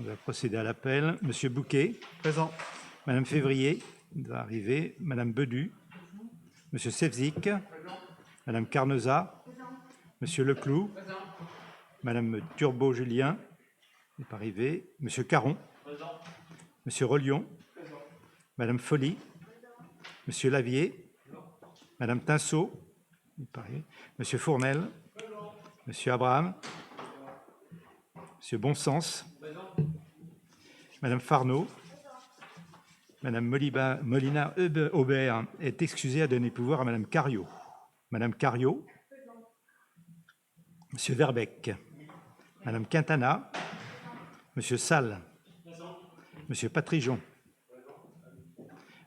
On va procéder à l'appel. Monsieur Bouquet. Présent. Madame Février va arriver. Madame Bedu. Monsieur Sevzik. Madame Carneza. Monsieur Leclou. Madame Turbo-Julien n'est pas arrivé. Monsieur Caron. Monsieur Relion. Madame Folly. Monsieur Lavier. Madame Tinceau. n'est pas arrivé. Monsieur Fournel. Monsieur Abraham. Monsieur Bonsens. Madame Farneau. Madame Molina Aubert est excusée à donner pouvoir à Madame Cariot. Madame Cariot. Monsieur Verbeck. Madame Quintana. Monsieur Salle. Monsieur Patrijon.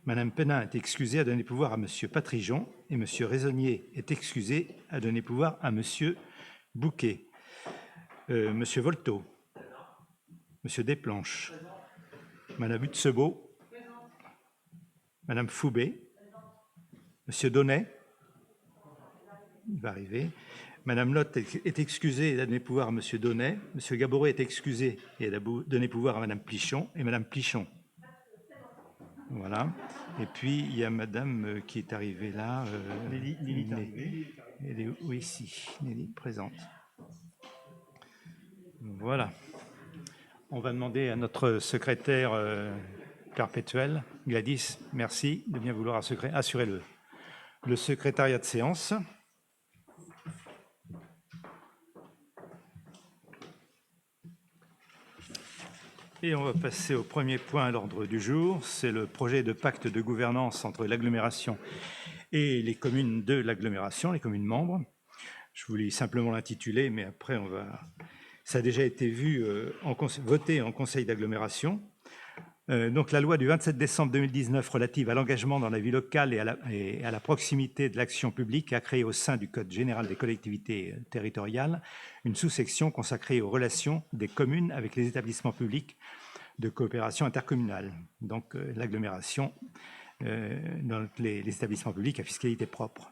Madame Penin est excusée à donner pouvoir à Monsieur Patrijon et Monsieur Raisonnier est excusé à donner pouvoir à Monsieur Bouquet. Monsieur Volteau. Monsieur Desplanches. Madame Hutzebo. Madame Foubet. Monsieur Donnet. Il va arriver. Madame Lotte est excusée et a donné pouvoir à Monsieur Donnet. Monsieur Gaboret est excusé et a donné pouvoir à Madame Plichon et Madame Plichon. Voilà. Et puis, il y a Madame qui est arrivée là. Nelly est arrivée. Elle est où ici? Nelly, présente. Voilà. On va demander à notre secrétaire perpétuel, Gladys, merci de bien vouloir assurer le secrétariat de séance. Et on va passer au premier point à l'ordre du jour, c'est le projet de pacte de gouvernance entre l'agglomération et les communes de l'agglomération, les communes membres. Je voulais simplement l'intituler, mais après ça a déjà été voté en conseil d'agglomération. Donc la loi du 27 décembre 2019 relative à l'engagement dans la vie locale et à la proximité de l'action publique a créé au sein du Code général des collectivités territoriales une sous-section consacrée aux relations des communes avec les établissements publics de coopération intercommunale, donc l'agglomération, dans les établissements publics à fiscalité propre.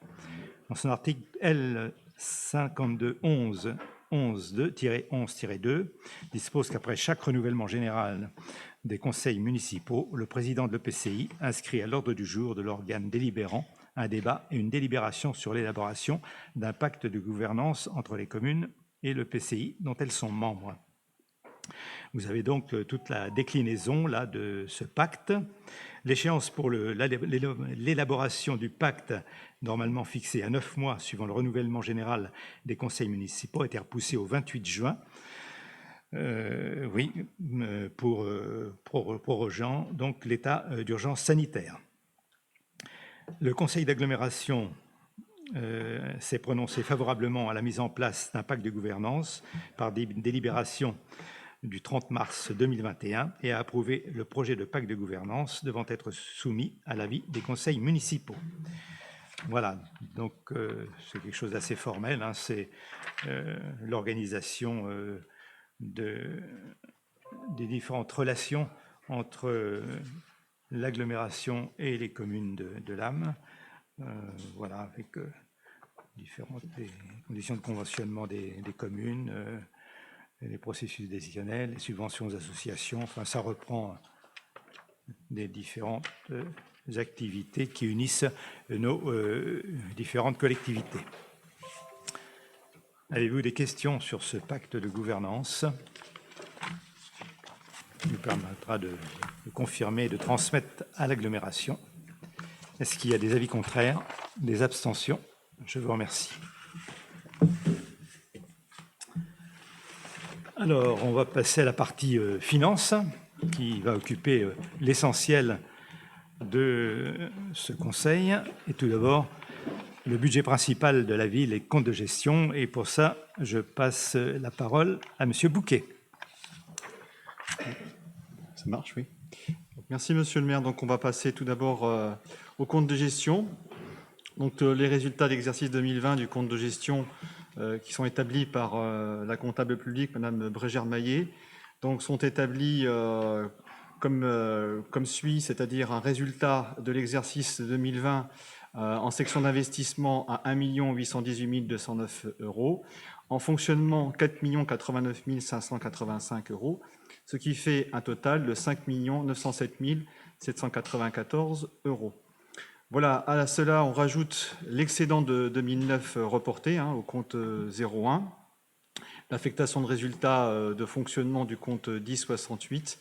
Dans son article L. 5211-11-2 dispose qu'après chaque renouvellement général des conseils municipaux, le président de l'EPCI inscrit à l'ordre du jour de l'organe délibérant un débat et une délibération sur l'élaboration d'un pacte de gouvernance entre les communes et l'EPCI dont elles sont membres. Vous avez donc toute la déclinaison là, de ce pacte. L'échéance pour l'élaboration du pacte, normalement fixée à 9 mois suivant le renouvellement général des conseils municipaux, a été repoussée au 28 juin. Prorogeant donc l'état d'urgence sanitaire. Le conseil d'agglomération s'est prononcé favorablement à la mise en place d'un pacte de gouvernance par des délibérations du 30 mars 2021 et a approuvé le projet de pacte de gouvernance devant être soumis à l'avis des conseils municipaux. Voilà, donc c'est quelque chose d'assez formel, hein, c'est l'organisation des différentes relations entre l'agglomération et les communes de l'âme, voilà, avec différentes conditions de conventionnement des communes, les processus décisionnels, les subventions aux associations, enfin ça reprend des différentes activités qui unissent nos différentes collectivités. Avez-vous des questions sur ce pacte de gouvernance? Il nous permettra de confirmer et de transmettre à l'agglomération. Est-ce qu'il y a des avis contraires, des abstentions? Je vous remercie. Alors, on va passer à la partie finance, qui va occuper l'essentiel de ce conseil. Et tout d'abord, le budget principal de la ville et compte de gestion. Et pour ça, je passe la parole à Monsieur Bouquet. Ça marche, oui. Merci, Monsieur le maire. Donc, on va passer tout d'abord au compte de gestion. Donc, les résultats d'exercice 2020 du compte de gestion qui sont établis par la comptable publique, Madame Brégère-Maillet, donc sont établis comme suit, c'est-à-dire un résultat de l'exercice 2020 en section d'investissement à 1 818 209 €, en fonctionnement 4 089 585 €, ce qui fait un total de 5 907 794 €. Voilà, à cela, on rajoute l'excédent de 2009 reporté au compte 01, l'affectation de résultats de fonctionnement du compte 1068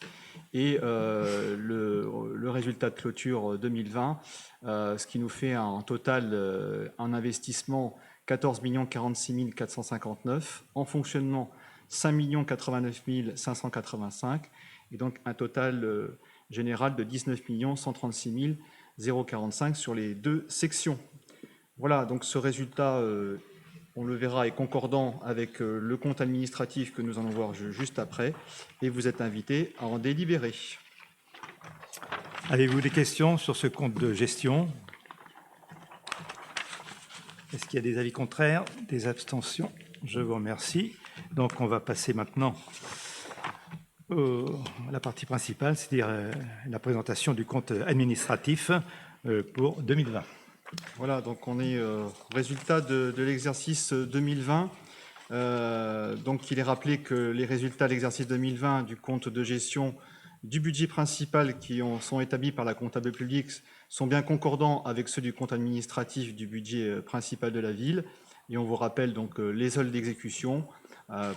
et le résultat de clôture 2020, ce qui nous fait un total en investissement 14 46 459, en fonctionnement 5 89 585 et donc un total général de 19 136 045 sur les deux sections. Voilà, donc ce résultat, on le verra, est concordant avec le compte administratif que nous allons voir juste après, et vous êtes invités à en délibérer. Avez-vous des questions sur ce compte de gestion? Est-ce qu'il y a des avis contraires, des abstentions? Je vous remercie. Donc, on va passer maintenant à la partie principale, c'est-à-dire la présentation du compte administratif pour 2020. Voilà, donc on est au résultat de l'exercice 2020. Donc, il est rappelé que les résultats de l'exercice 2020 du compte de gestion du budget principal qui sont établis par la comptable publique sont bien concordants avec ceux du compte administratif du budget principal de la ville. Et on vous rappelle donc les soldes d'exécution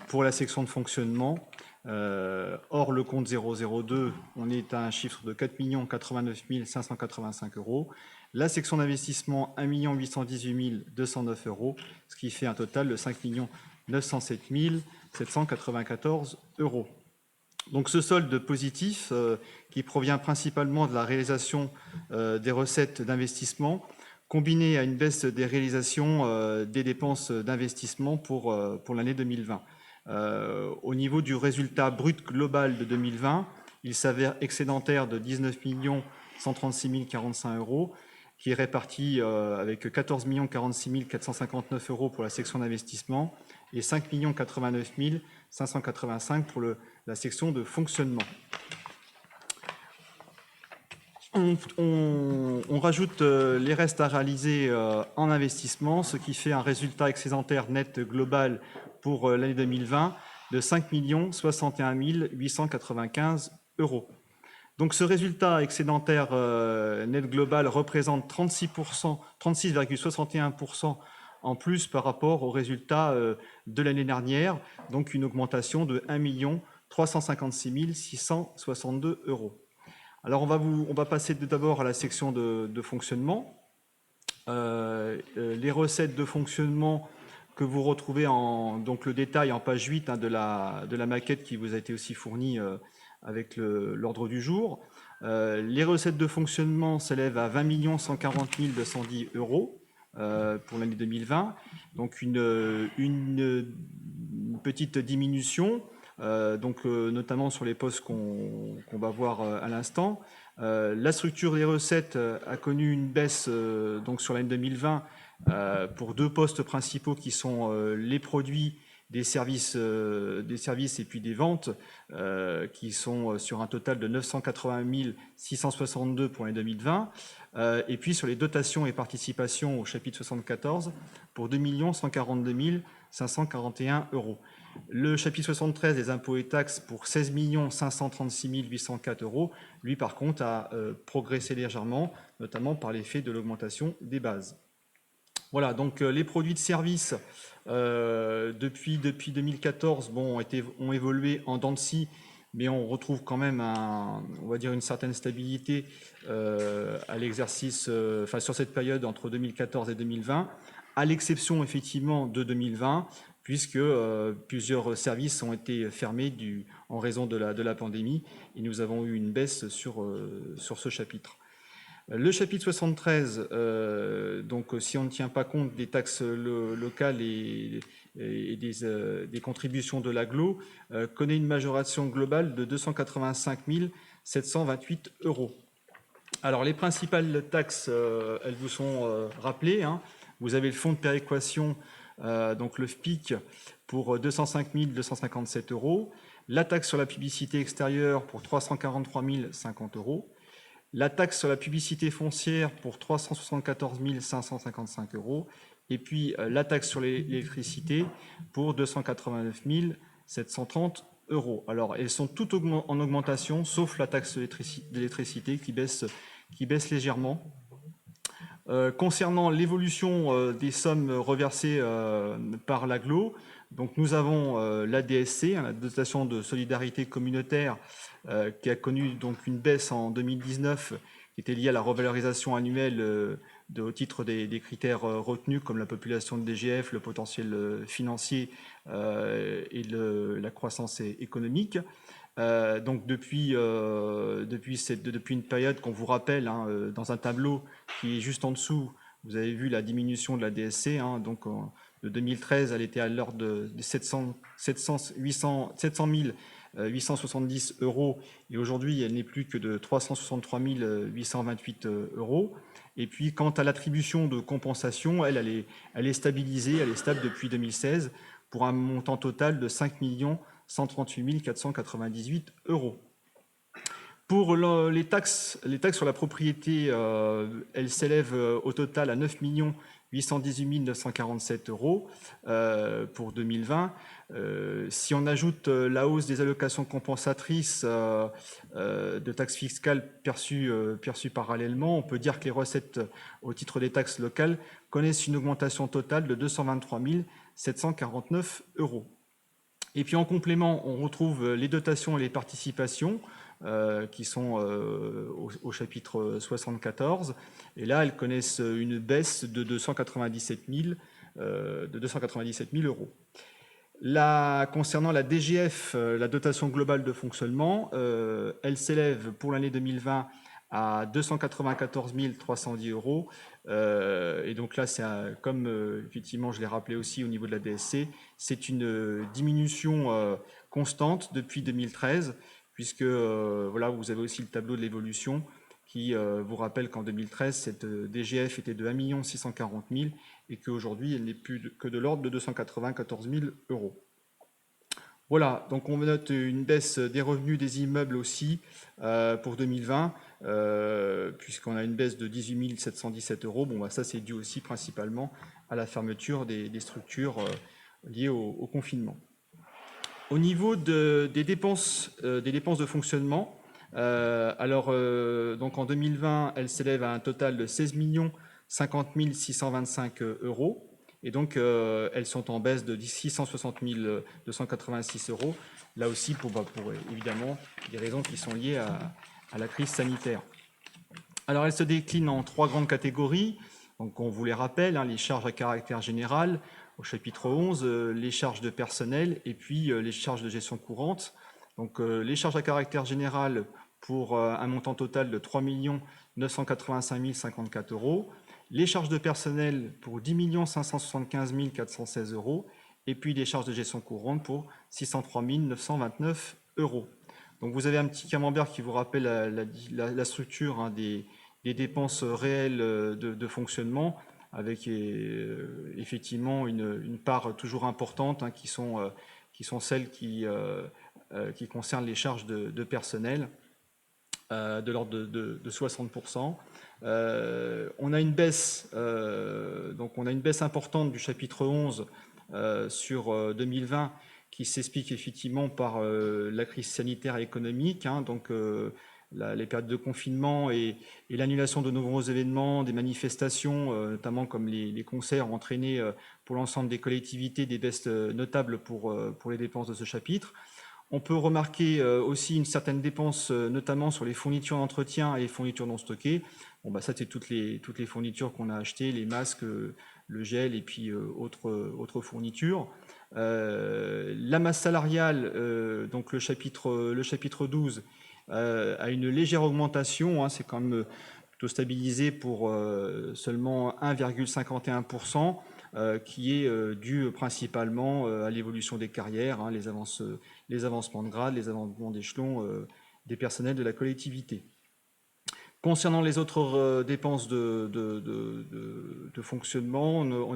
pour la section de fonctionnement. Hors le compte 002, on est à un chiffre de 4 89 585 €. La section d'investissement, 1 818 209 €, ce qui fait un total de 5 907 794 €. Donc ce solde positif, qui provient principalement de la réalisation des recettes d'investissement, combiné à une baisse des réalisations des dépenses d'investissement pour l'année 2020. Au niveau du résultat brut global de 2020, il s'avère excédentaire de 19 136 045 €, qui est réparti avec 14 46 459 € pour la section d'investissement et 5 89 585 € pour la section de fonctionnement. On rajoute les restes à réaliser en investissement, ce qui fait un résultat excédentaire net global pour l'année 2020 de 5 61 895 €. Donc ce résultat excédentaire net global représente 36,61% en plus par rapport au résultat de l'année dernière, donc une augmentation de 1 356 662 €. Alors on va passer d'abord à la section de fonctionnement. Les recettes de fonctionnement que vous retrouvez donc le détail en page 8 de la maquette qui vous a été aussi fournie avec l'ordre du jour. Les recettes de fonctionnement s'élèvent à 20 140 210 € pour l'année 2020, donc une petite diminution, notamment sur les postes qu'on va voir à l'instant. La structure des recettes a connu une baisse donc sur l'année 2020 pour deux postes principaux qui sont les produits des services et puis des ventes qui sont sur un total de 980 662 pour l'année 2020 et puis sur les dotations et participations au chapitre 74 pour 2 142 541 €. Le chapitre 73 des impôts et taxes pour 16 536 804 €, lui par contre a progressé légèrement, notamment par l'effet de l'augmentation des bases. Voilà, donc les produits de service depuis 2014 ont évolué en dents de scie, mais on retrouve quand même on va dire une certaine stabilité à l'exercice, sur cette période entre 2014 et 2020, à l'exception effectivement de 2020, puisque plusieurs services ont été fermés en raison de la pandémie, et nous avons eu une baisse sur ce chapitre. Le chapitre 73, donc si on ne tient pas compte des taxes locales et des contributions de l'agglo, connaît une majoration globale de 285 728 €. Alors les principales taxes, elles vous sont rappelées. Vous avez le fonds de péréquation, donc le FPIC, pour 205 257 €, la taxe sur la publicité extérieure pour 343 050 €, la taxe sur la publicité foncière pour 374 555 €, et puis la taxe sur l'électricité pour 289 730 euros. Alors, elles sont toutes en augmentation, sauf la taxe d'électricité qui baisse légèrement. Concernant l'évolution des sommes reversées par l'agglo, donc nous avons la DSC, la dotation de solidarité communautaire, qui a connu donc une baisse en 2019, qui était liée à la revalorisation annuelle au titre des critères retenus, comme la population de DGF, le potentiel financier et la croissance économique. Donc depuis une période qu'on vous rappelle, hein, dans un tableau qui est juste en dessous, vous avez vu la diminution de la DSC. Hein, donc de 2013, elle était à l'ordre de 700 870 euros et aujourd'hui elle n'est plus que de 363 828 euros. Et puis quant à l'attribution de compensation, elle est stabilisée, elle est stable depuis 2016 pour un montant total de 5 138 498 euros. Pour les taxes sur la propriété, elles s'élèvent au total à 9 818 947 euros pour 2020. Si on ajoute la hausse des allocations compensatrices de taxes fiscales perçues parallèlement, on peut dire que les recettes au titre des taxes locales connaissent une augmentation totale de 223 749 euros. Et puis en complément, on retrouve les dotations et les participations qui sont au chapitre 74. Et là, elles connaissent une baisse de 297 000 euros. Là, concernant la DGF, la dotation globale de fonctionnement, elle s'élève pour l'année 2020 à 294 310 euros. Et donc là, c'est comme effectivement je l'ai rappelé aussi au niveau de la DSC, c'est une diminution constante depuis 2013, puisque voilà, vous avez aussi le tableau de l'évolution qui vous rappelle qu'en 2013, cette DGF était de 1 640 000 et qu'aujourd'hui, elle n'est plus que de l'ordre de 294 000 euros. Voilà, donc on note une baisse des revenus des immeubles aussi pour 2020, puisqu'on a une baisse de 18 717 euros. Bon, bah, ça, c'est dû aussi principalement à la fermeture des structures liées au confinement. Au niveau des dépenses de fonctionnement, donc en 2020, elles s'élèvent à un total de 16 50 625 euros. Et donc, elles sont en baisse de 660 286 euros, là aussi pour évidemment des raisons qui sont liées à la crise sanitaire. Alors, elles se déclinent en trois grandes catégories. Donc, on vous les rappelle, hein, les charges à caractère général, au chapitre 11, les charges de personnel et puis les charges de gestion courante. Donc, les charges à caractère général pour un montant total de 3 985 054 euros. Les charges de personnel pour 10 575 416 euros et puis les charges de gestion courante pour 603 929 euros. Donc vous avez un petit camembert qui vous rappelle la structure, hein, des dépenses réelles de fonctionnement avec effectivement une part toujours importante, hein, qui sont celles qui concernent les charges de personnel de l'ordre de 60%. On a une baisse, donc on a une baisse importante du chapitre 11 sur 2020 qui s'explique effectivement par la crise sanitaire et économique, hein, donc les périodes de confinement et l'annulation de nombreux événements, des manifestations, notamment comme les concerts, ont entraîné pour l'ensemble des collectivités des baisses notables pour les dépenses de ce chapitre. On peut remarquer aussi une certaine dépense, notamment sur les fournitures d'entretien et les fournitures non stockées. Bon, bah, ça, c'est toutes les fournitures qu'on a achetées, les masques, le gel et puis autres fournitures. La masse salariale, donc le chapitre 12, a une légère augmentation, hein, c'est quand même plutôt stabilisé pour seulement 1,51%. Qui est dû principalement à l'évolution des carrières, hein, les avancements de grade, les avancements d'échelon des personnels de la collectivité. Concernant les autres dépenses de fonctionnement, on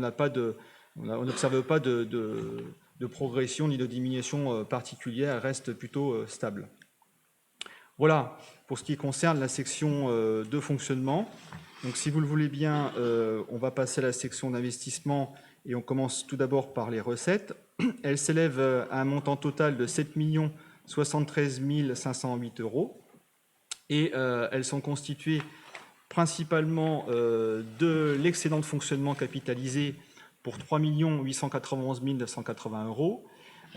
n'observe pas de progression ni de diminution particulière, elle reste plutôt stable. Voilà pour ce qui concerne la section de fonctionnement. Donc, si vous le voulez bien, on va passer à la section d'investissement Et on commence tout d'abord par les recettes. Elles s'élèvent à un montant total de 7 73 508 euros. Et elles sont constituées principalement de l'excédent de fonctionnement capitalisé pour 3 891 980 euros,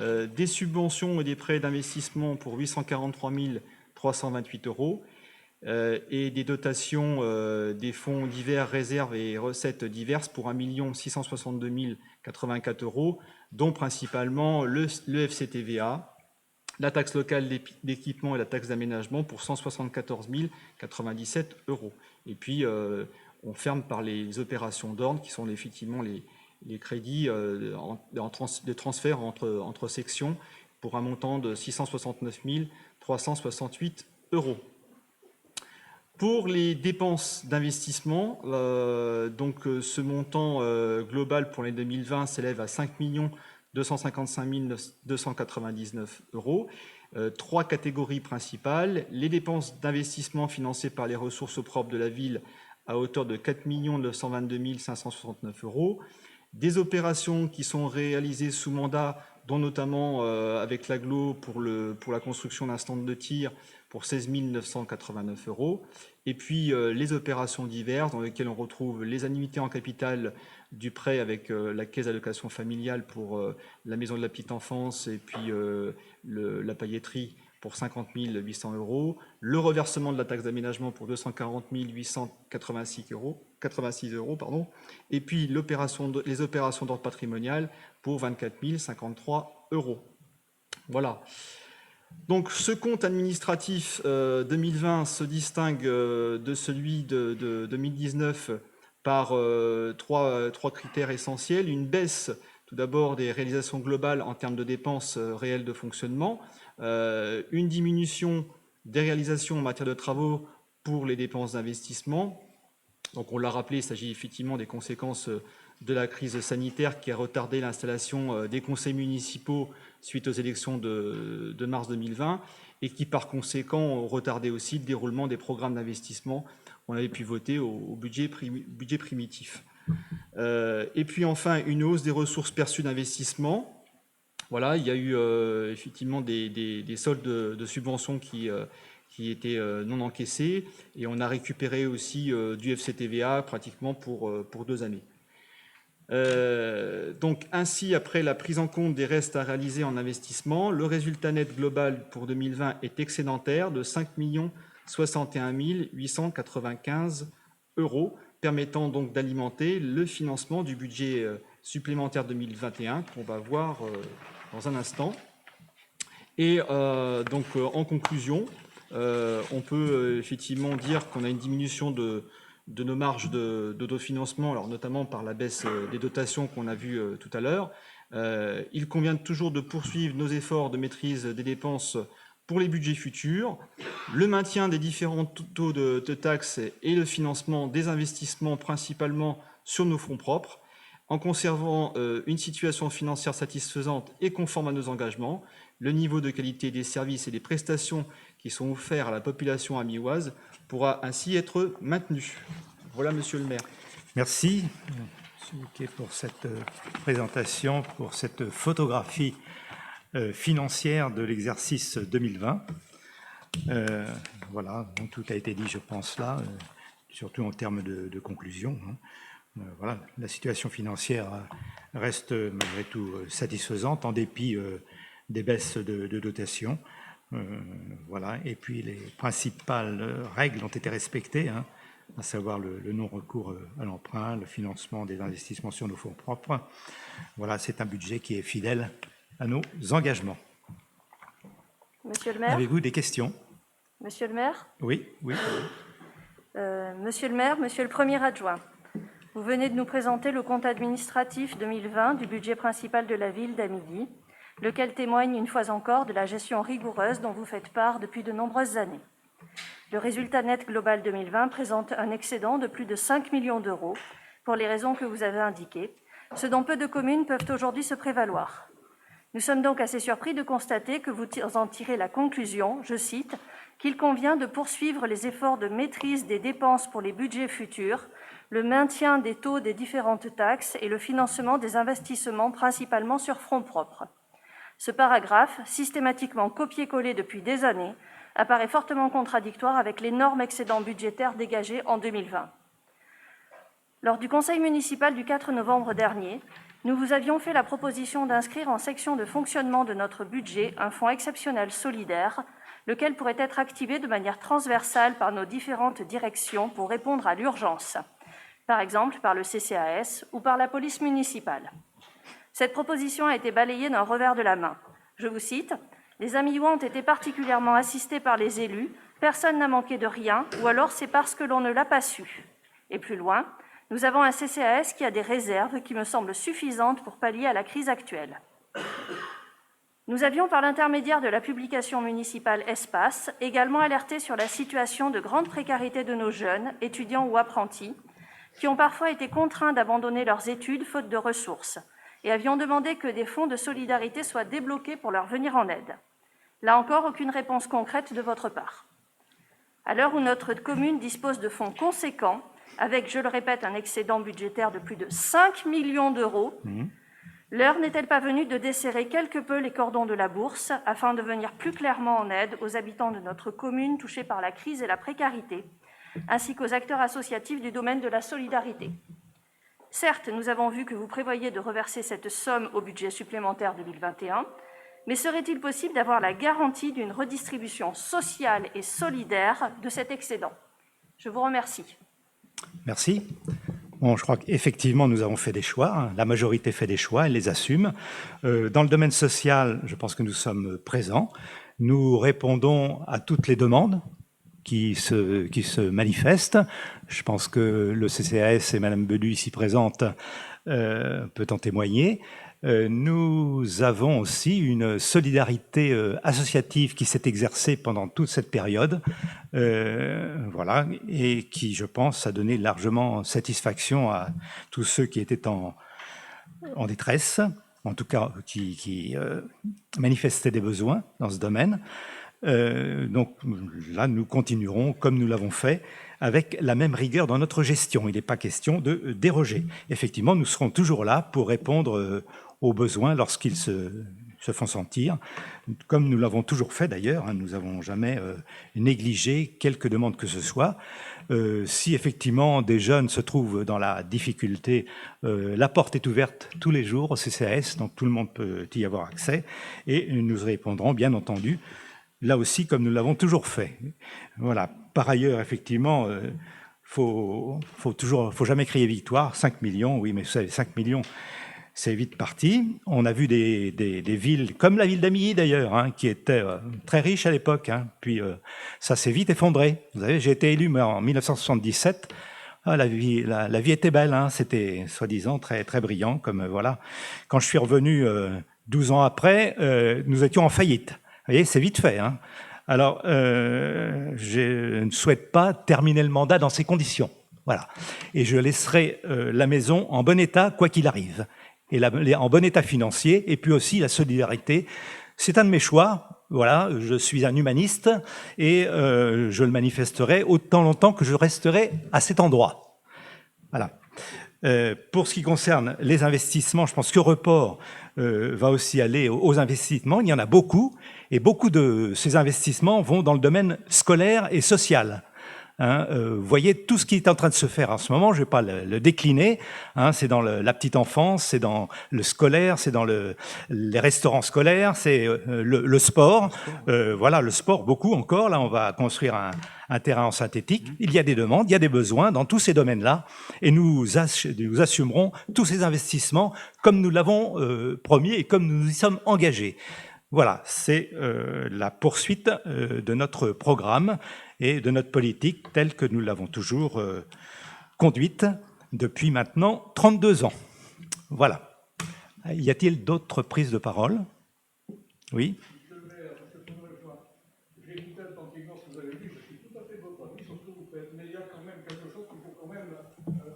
des subventions et des prêts d'investissement pour 843 328 euros, et des dotations des fonds divers, réserves et recettes diverses pour 1 662 084 euros, dont principalement le FCTVA, la taxe locale d'équipement et la taxe d'aménagement pour 174 097 euros. Et puis, on ferme par les opérations d'ordre, qui sont effectivement les crédits de transfert entre sections, pour un montant de 669 368 euros. Pour les dépenses d'investissement, ce montant global pour l'année 2020 s'élève à 5 255 299 euros. Trois catégories principales: les dépenses d'investissement financées par les ressources propres de la ville à hauteur de 4 922 569 euros, des opérations qui sont réalisées sous mandat, dont notamment avec l'agglo pour la construction d'un stand de tir pour 16 989 euros, et puis les opérations diverses dans lesquelles on retrouve les annuités en capital du prêt avec la caisse d'allocation familiale pour la maison de la petite enfance et puis la pailletterie pour 50 800 euros, le reversement de la taxe d'aménagement pour 240 886 euros, et puis les opérations d'ordre patrimonial pour 24 053 euros. Voilà. Donc ce compte administratif 2020 se distingue de celui de 2019 par trois critères essentiels. Une baisse tout d'abord des réalisations globales en termes de dépenses réelles de fonctionnement, une diminution des réalisations en matière de travaux pour les dépenses d'investissement. Donc on l'a rappelé, il s'agit effectivement des conséquences de la crise sanitaire qui a retardé l'installation des conseils municipaux suite aux élections de mars 2020 et qui par conséquent ont retardé aussi le déroulement des programmes d'investissement qu'on avait pu voter au budget primitif. Et puis enfin une hausse des ressources perçues d'investissement. Voilà, il y a eu effectivement des soldes de subventions qui étaient non encaissés, et on a récupéré aussi du FCTVA pratiquement pour 2 années. Donc ainsi, après la prise en compte des restes à réaliser en investissement, le résultat net global pour 2020 est excédentaire de 5 61 895 euros, permettant donc d'alimenter le financement du budget supplémentaire 2021 qu'on va voir dans un instant. Et donc en conclusion, on peut effectivement dire qu'on a une diminution de nos marges d'autofinancement, alors notamment par la baisse des dotations qu'on a vues tout à l'heure. Il convient toujours de poursuivre nos efforts de maîtrise des dépenses pour les budgets futurs, le maintien des différents taux de taxes et le financement des investissements principalement sur nos fonds propres, en conservant une situation financière satisfaisante et conforme à nos engagements. Le niveau de qualité des services et des prestations qui sont offerts à la population amiéoise pourra ainsi être maintenu. Voilà, monsieur le maire. Merci, monsieur Luquet, pour cette présentation, pour cette photographie financière de l'exercice 2020. Voilà, donc tout a été dit, je pense, là, surtout en termes de conclusion. Voilà, la situation financière reste malgré tout satisfaisante en dépit des baisses de dotation. Voilà, et puis les principales règles ont été respectées, à savoir le non-recours à l'emprunt, le financement des investissements sur nos fonds propres. Voilà, c'est un budget qui est fidèle à nos engagements. Monsieur le maire. Avez-vous des questions? Monsieur le maire. Oui. Monsieur le maire, monsieur le premier adjoint, vous venez de nous présenter le compte administratif 2020 du budget principal de la ville d'Amilly, lequel témoigne une fois encore de la gestion rigoureuse dont vous faites part depuis de nombreuses années. Le résultat net global 2020 présente un excédent de plus de 5 millions d'euros pour les raisons que vous avez indiquées, ce dont peu de communes peuvent aujourd'hui se prévaloir. Nous sommes donc assez surpris de constater que vous en tirez la conclusion, je cite, qu'il convient de poursuivre les efforts de maîtrise des dépenses pour les budgets futurs, le maintien des taux des différentes taxes et le financement des investissements principalement sur fonds propres. Ce paragraphe, systématiquement copié-collé depuis des années, apparaît fortement contradictoire avec l'énorme excédent budgétaire dégagé en 2020. Lors du conseil municipal du 4 novembre dernier, nous vous avions fait la proposition d'inscrire en section de fonctionnement de notre budget un fonds exceptionnel solidaire, lequel pourrait être activé de manière transversale par nos différentes directions pour répondre à l'urgence, par exemple par le CCAS ou par la police municipale. Cette proposition a été balayée d'un revers de la main. Je vous cite : « Les Amiénois ont été particulièrement assistés par les élus, personne n'a manqué de rien, ou alors c'est parce que l'on ne l'a pas su. » Et plus loin, « Nous avons un CCAS qui a des réserves qui me semblent suffisantes pour pallier à la crise actuelle. » Nous avions, par l'intermédiaire de la publication municipale Espace, également alerté sur la situation de grande précarité de nos jeunes, étudiants ou apprentis, qui ont parfois été contraints d'abandonner leurs études faute de ressources, et avions demandé que des fonds de solidarité soient débloqués pour leur venir en aide. Là encore, aucune réponse concrète de votre part. À l'heure où notre commune dispose de fonds conséquents, avec, je le répète, un excédent budgétaire de plus de 5 millions d'euros, l'heure n'est-elle pas venue de desserrer quelque peu les cordons de la bourse afin de venir plus clairement en aide aux habitants de notre commune touchés par la crise et la précarité, ainsi qu'aux acteurs associatifs du domaine de la solidarité ? Certes, nous avons vu que vous prévoyez de reverser cette somme au budget supplémentaire 2021, mais serait-il possible d'avoir la garantie d'une redistribution sociale et solidaire de cet excédent ? Je vous remercie. Merci. Bon, je crois qu'effectivement, nous avons fait des choix. Hein. La majorité fait des choix, elle les assume. Dans le domaine social, je pense que nous sommes présents. Nous répondons à toutes les demandes qui se manifestent. Je pense que le CCAS et Mme Belu, ici présente, peut en témoigner. Nous avons aussi une solidarité associative qui s'est exercée pendant toute cette période, voilà, et qui, je pense, a donné largement satisfaction à tous ceux qui étaient en détresse, en tout cas qui manifestaient des besoins dans ce domaine. Donc là, nous continuerons comme nous l'avons fait, avec la même rigueur dans notre gestion. Il n'est pas question de déroger. Effectivement, nous serons toujours là pour répondre aux besoins lorsqu'ils se font sentir, comme nous l'avons toujours fait d'ailleurs. Hein, nous n'avons jamais négligé quelque demande que ce soit. Si effectivement des jeunes se trouvent dans la difficulté, la porte est ouverte tous les jours au CCAS, donc tout le monde peut y avoir accès, et nous répondrons bien entendu là aussi, comme nous l'avons toujours fait. Voilà. Par ailleurs, effectivement, faut jamais crier victoire. 5 millions, oui, mais vous savez, 5 millions, c'est vite parti. On a vu des villes, comme la ville d'Amilly d'ailleurs, hein, qui était très riche à l'époque. Hein, puis ça s'est vite effondré. Vous savez, j'ai été élu en 1977. Ah, la vie était belle. Hein, c'était soi-disant très, très brillant. Comme voilà. Quand je suis revenu 12 ans après, nous étions en faillite. Vous voyez, c'est vite fait. Hein. Alors, je ne souhaite pas terminer le mandat dans ces conditions. Voilà. Et je laisserai la maison en bon état, quoi qu'il arrive. Et en bon état financier, et puis aussi la solidarité. C'est un de mes choix. Voilà, je suis un humaniste et je le manifesterai autant longtemps que je resterai à cet endroit. Voilà. Pour ce qui concerne les investissements, je pense que Report va aussi aller aux investissements. Il y en a beaucoup, et beaucoup de ces investissements vont dans le domaine scolaire et social. Hein, vous voyez tout ce qui est en train de se faire en ce moment, je ne vais pas le décliner, hein, c'est dans la petite enfance, c'est dans le scolaire, c'est dans les restaurants scolaires, c'est le sport, voilà, le sport beaucoup encore, là on va construire un terrain en synthétique, il y a des demandes, il y a des besoins dans tous ces domaines-là, et nous assumerons tous ces investissements comme nous l'avons promis et comme nous nous y sommes engagés. Voilà, c'est la poursuite de notre programme et de notre politique telle que nous l'avons toujours conduite depuis maintenant 32 ans. Voilà. Y a-t-il d'autres prises de parole? Oui. Monsieur le maire, j'ai écouté attentivement ce que vous avez dit, je suis tout à fait de votre avis sur ce que vous faites, mais il y a quand même quelque chose qu'il faut quand même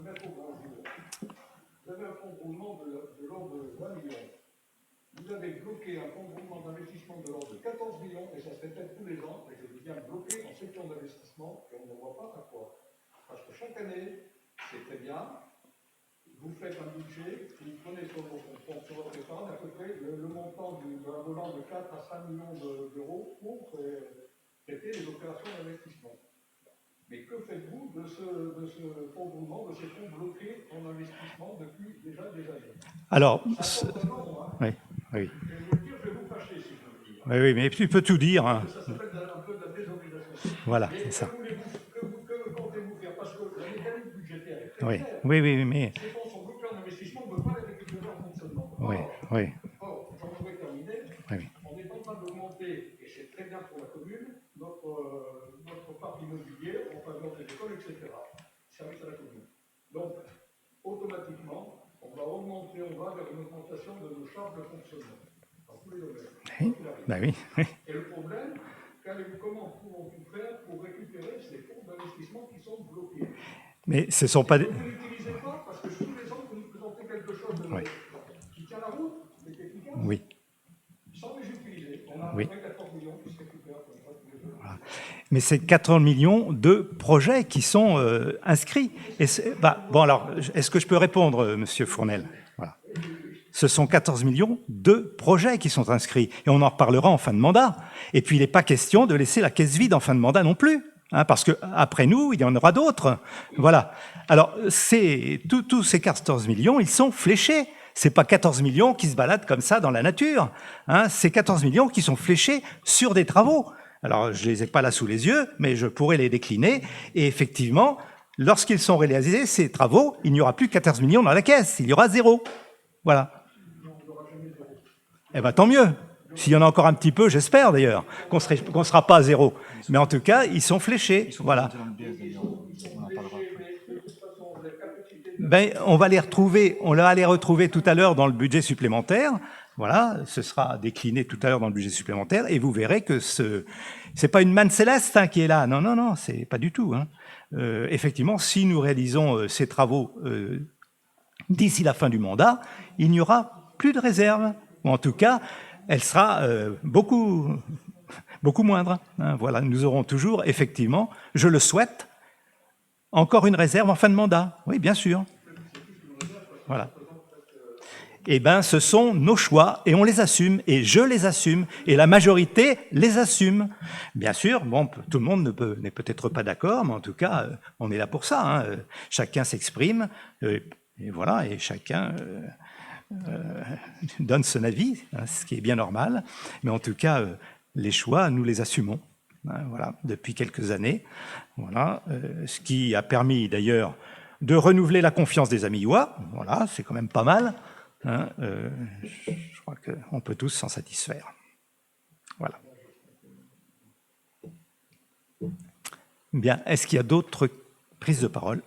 mettre au grand jour. Vous avez un fonds de roulement de l'ordre de 20 millions. vous avez bloqué un fonds de roulement d'investissement de l'ordre de 14 millions, et ça se répète tous les ans, et je dis bien bloqué en section d'investissement, et on ne voit pas pourquoi. Parce que chaque année, c'est très bien, vous faites un budget, vous prenez sur votre épargne à peu près le montant de la volant de 4 à 5 millions d'euros pour traiter les opérations d'investissement. Mais que faites-vous de ce fonds de roulement, de ces fonds bloqués en investissement depuis déjà des années? Alors, Ça porte un nom, hein. oui, oui. Je vais vous le dire, je vais vous fâcher si je veux le dire. Oui, oui, mais tu peux tout dire. Hein. Ça s'appelle un peu de la désorganisation. Voilà, Mais c'est ça. que comptez-vous faire? Parce que la mécanique budgétaire est très Oui, claire. oui, oui, mais... Ces fonds sont bloqués en investissement, on ne peut pas les récupérer en fonctionnement. Oui, oui, Or, j'en aurais terminé. oui. On est en train d'augmenter, et c'est très bien pour la commune, notre parc immobilier, on va augmenter des écoles, etc. Service à la commune. Donc, automatiquement, on va augmenter, on va vers une augmentation de nos charges de fonctionnement. Dans tous les domaines. Oui, ben oui, oui. Et le problème, comment pouvons-nous faire pour récupérer ces fonds d'investissement qui sont bloqués? Mais ce ne sont pas... Vous n'utilisez pas, parce que tous les ans, vous nous présentez quelque chose Oui. qui tient la route, qui est efficace. Oui. Sans les utiliser, on a à peu près 14 millions qui se récupèrent comme ça tous les deux. Voilà. Mais c'est 14 millions de projets qui sont inscrits. Et bon, alors, est-ce que je peux répondre, Monsieur Fournel? Voilà. Ce sont 14 millions de projets qui sont inscrits. Et on en reparlera en fin de mandat. Et puis, il n'est pas question de laisser la caisse vide en fin de mandat non plus. Hein, parce qu'après nous, il y en aura d'autres. Voilà. Alors, tous ces 14 millions, ils sont fléchés. C'est pas 14 millions qui se baladent comme ça dans la nature. Hein, c'est 14 millions qui sont fléchés sur des travaux. Alors, je les ai pas là sous les yeux, mais je pourrais les décliner. Et effectivement, lorsqu'ils sont réalisés, ces travaux, il n'y aura plus 14 millions dans la caisse. Il y aura 0. Voilà. Eh bien, tant mieux. S'il y en a encore un petit peu, j'espère d'ailleurs, qu'on ne sera pas à 0. Mais en tout cas, ils sont fléchés. Voilà. Ben, on va les retrouver tout à l'heure dans le budget supplémentaire. Voilà, ce sera décliné tout à l'heure dans le budget supplémentaire, et vous verrez que c'est pas une manne céleste qui est là. Non, non, non, c'est pas du tout. Hein. Effectivement, si nous réalisons ces travaux d'ici la fin du mandat, il n'y aura plus de réserve. Ou en tout cas, elle sera beaucoup moindre. Hein. Voilà, nous aurons toujours, effectivement, je le souhaite, encore une réserve en fin de mandat. Oui, bien sûr. Voilà. Eh bien, ce sont nos choix et on les assume, et je les assume, et la majorité les assume. Bien sûr, bon, tout le monde n'est peut-être pas d'accord, mais en tout cas, on est là pour ça. Hein. Chacun s'exprime, et voilà, et chacun donne son avis, hein, ce qui est bien normal. Mais en tout cas, les choix, nous les assumons. Hein, voilà, depuis quelques années. Voilà, ce qui a permis d'ailleurs de renouveler la confiance des Amilois. Voilà, c'est quand même pas mal. Hein, je crois qu'on peut tous s'en satisfaire. Voilà. Bien, est-ce qu'il y a d'autres prises de parole?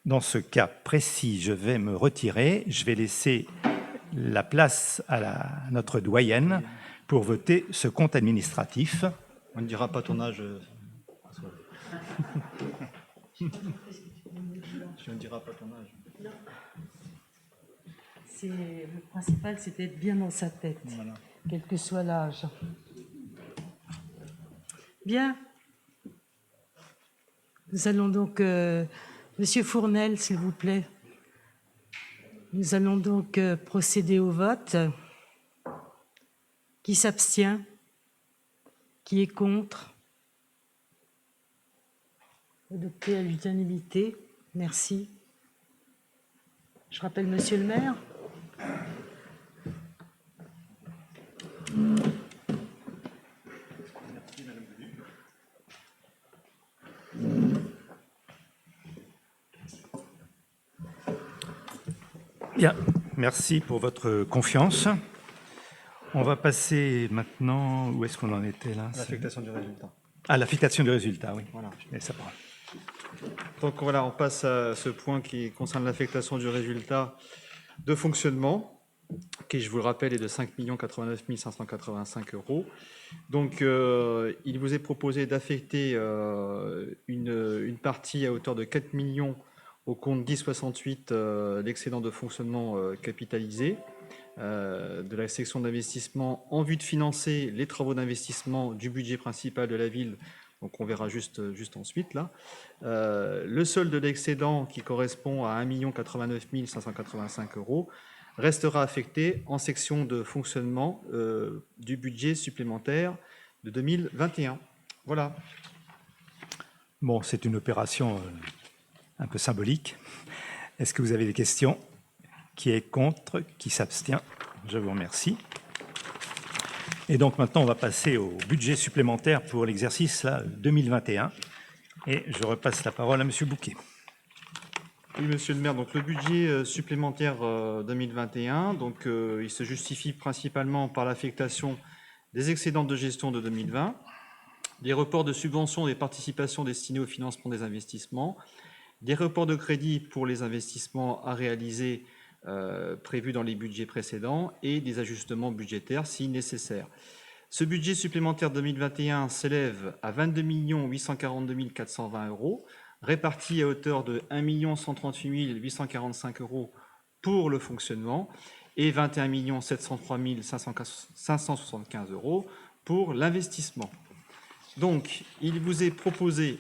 Dans ce cas précis, je vais me retirer. Je vais laisser la place à notre doyenne pour voter ce compte administratif. On ne dira pas ton âge. Je ne dira pas ton âge. Le principal, c'est d'être bien dans sa tête, voilà, quel que soit l'âge. Bien. Nous allons donc... Monsieur Fournel, s'il vous plaît. Nous allons donc procéder au vote. Qui s'abstient? Qui est contre? Adopté à l'unanimité. Merci. Je rappelle Monsieur le maire. Bien, merci pour votre confiance. On va passer maintenant... Où est-ce qu'on en était là? L'affectation du résultat. Ah, l'affectation du résultat, oui. Voilà. Et ça prend. Donc voilà, on passe à ce point qui concerne l'affectation du résultat de fonctionnement, qui, je vous le rappelle, est de 5 89 585 €. Donc, il vous est proposé d'affecter une partie à hauteur de 4 millions au compte 1068, l'excédent de fonctionnement capitalisé, de la section d'investissement en vue de financer les travaux d'investissement du budget principal de la ville. Donc on verra juste ensuite là. Le solde de l'excédent qui correspond à 1 089 585 € restera affecté en section de fonctionnement du budget supplémentaire de 2021. Voilà. Bon, c'est une opération un peu symbolique. Est-ce que vous avez des questions? Qui est contre? Qui s'abstient? Je vous remercie. Et donc maintenant, on va passer au budget supplémentaire pour l'exercice 2021. Et je repasse la parole à M. Bouquet. Oui, monsieur le maire, donc le budget supplémentaire 2021, donc, il se justifie principalement par l'affectation des excédents de gestion de 2020, des reports de subventions et des participations destinées au financement des investissements, des reports de crédit pour les investissements à réaliser prévus dans les budgets précédents et des ajustements budgétaires si nécessaire. Ce budget supplémentaire 2021 s'élève à 22 842 420 € répartis à hauteur de 1 138 845 € pour le fonctionnement et 21 703 575 € pour l'investissement. Donc, il vous est proposé,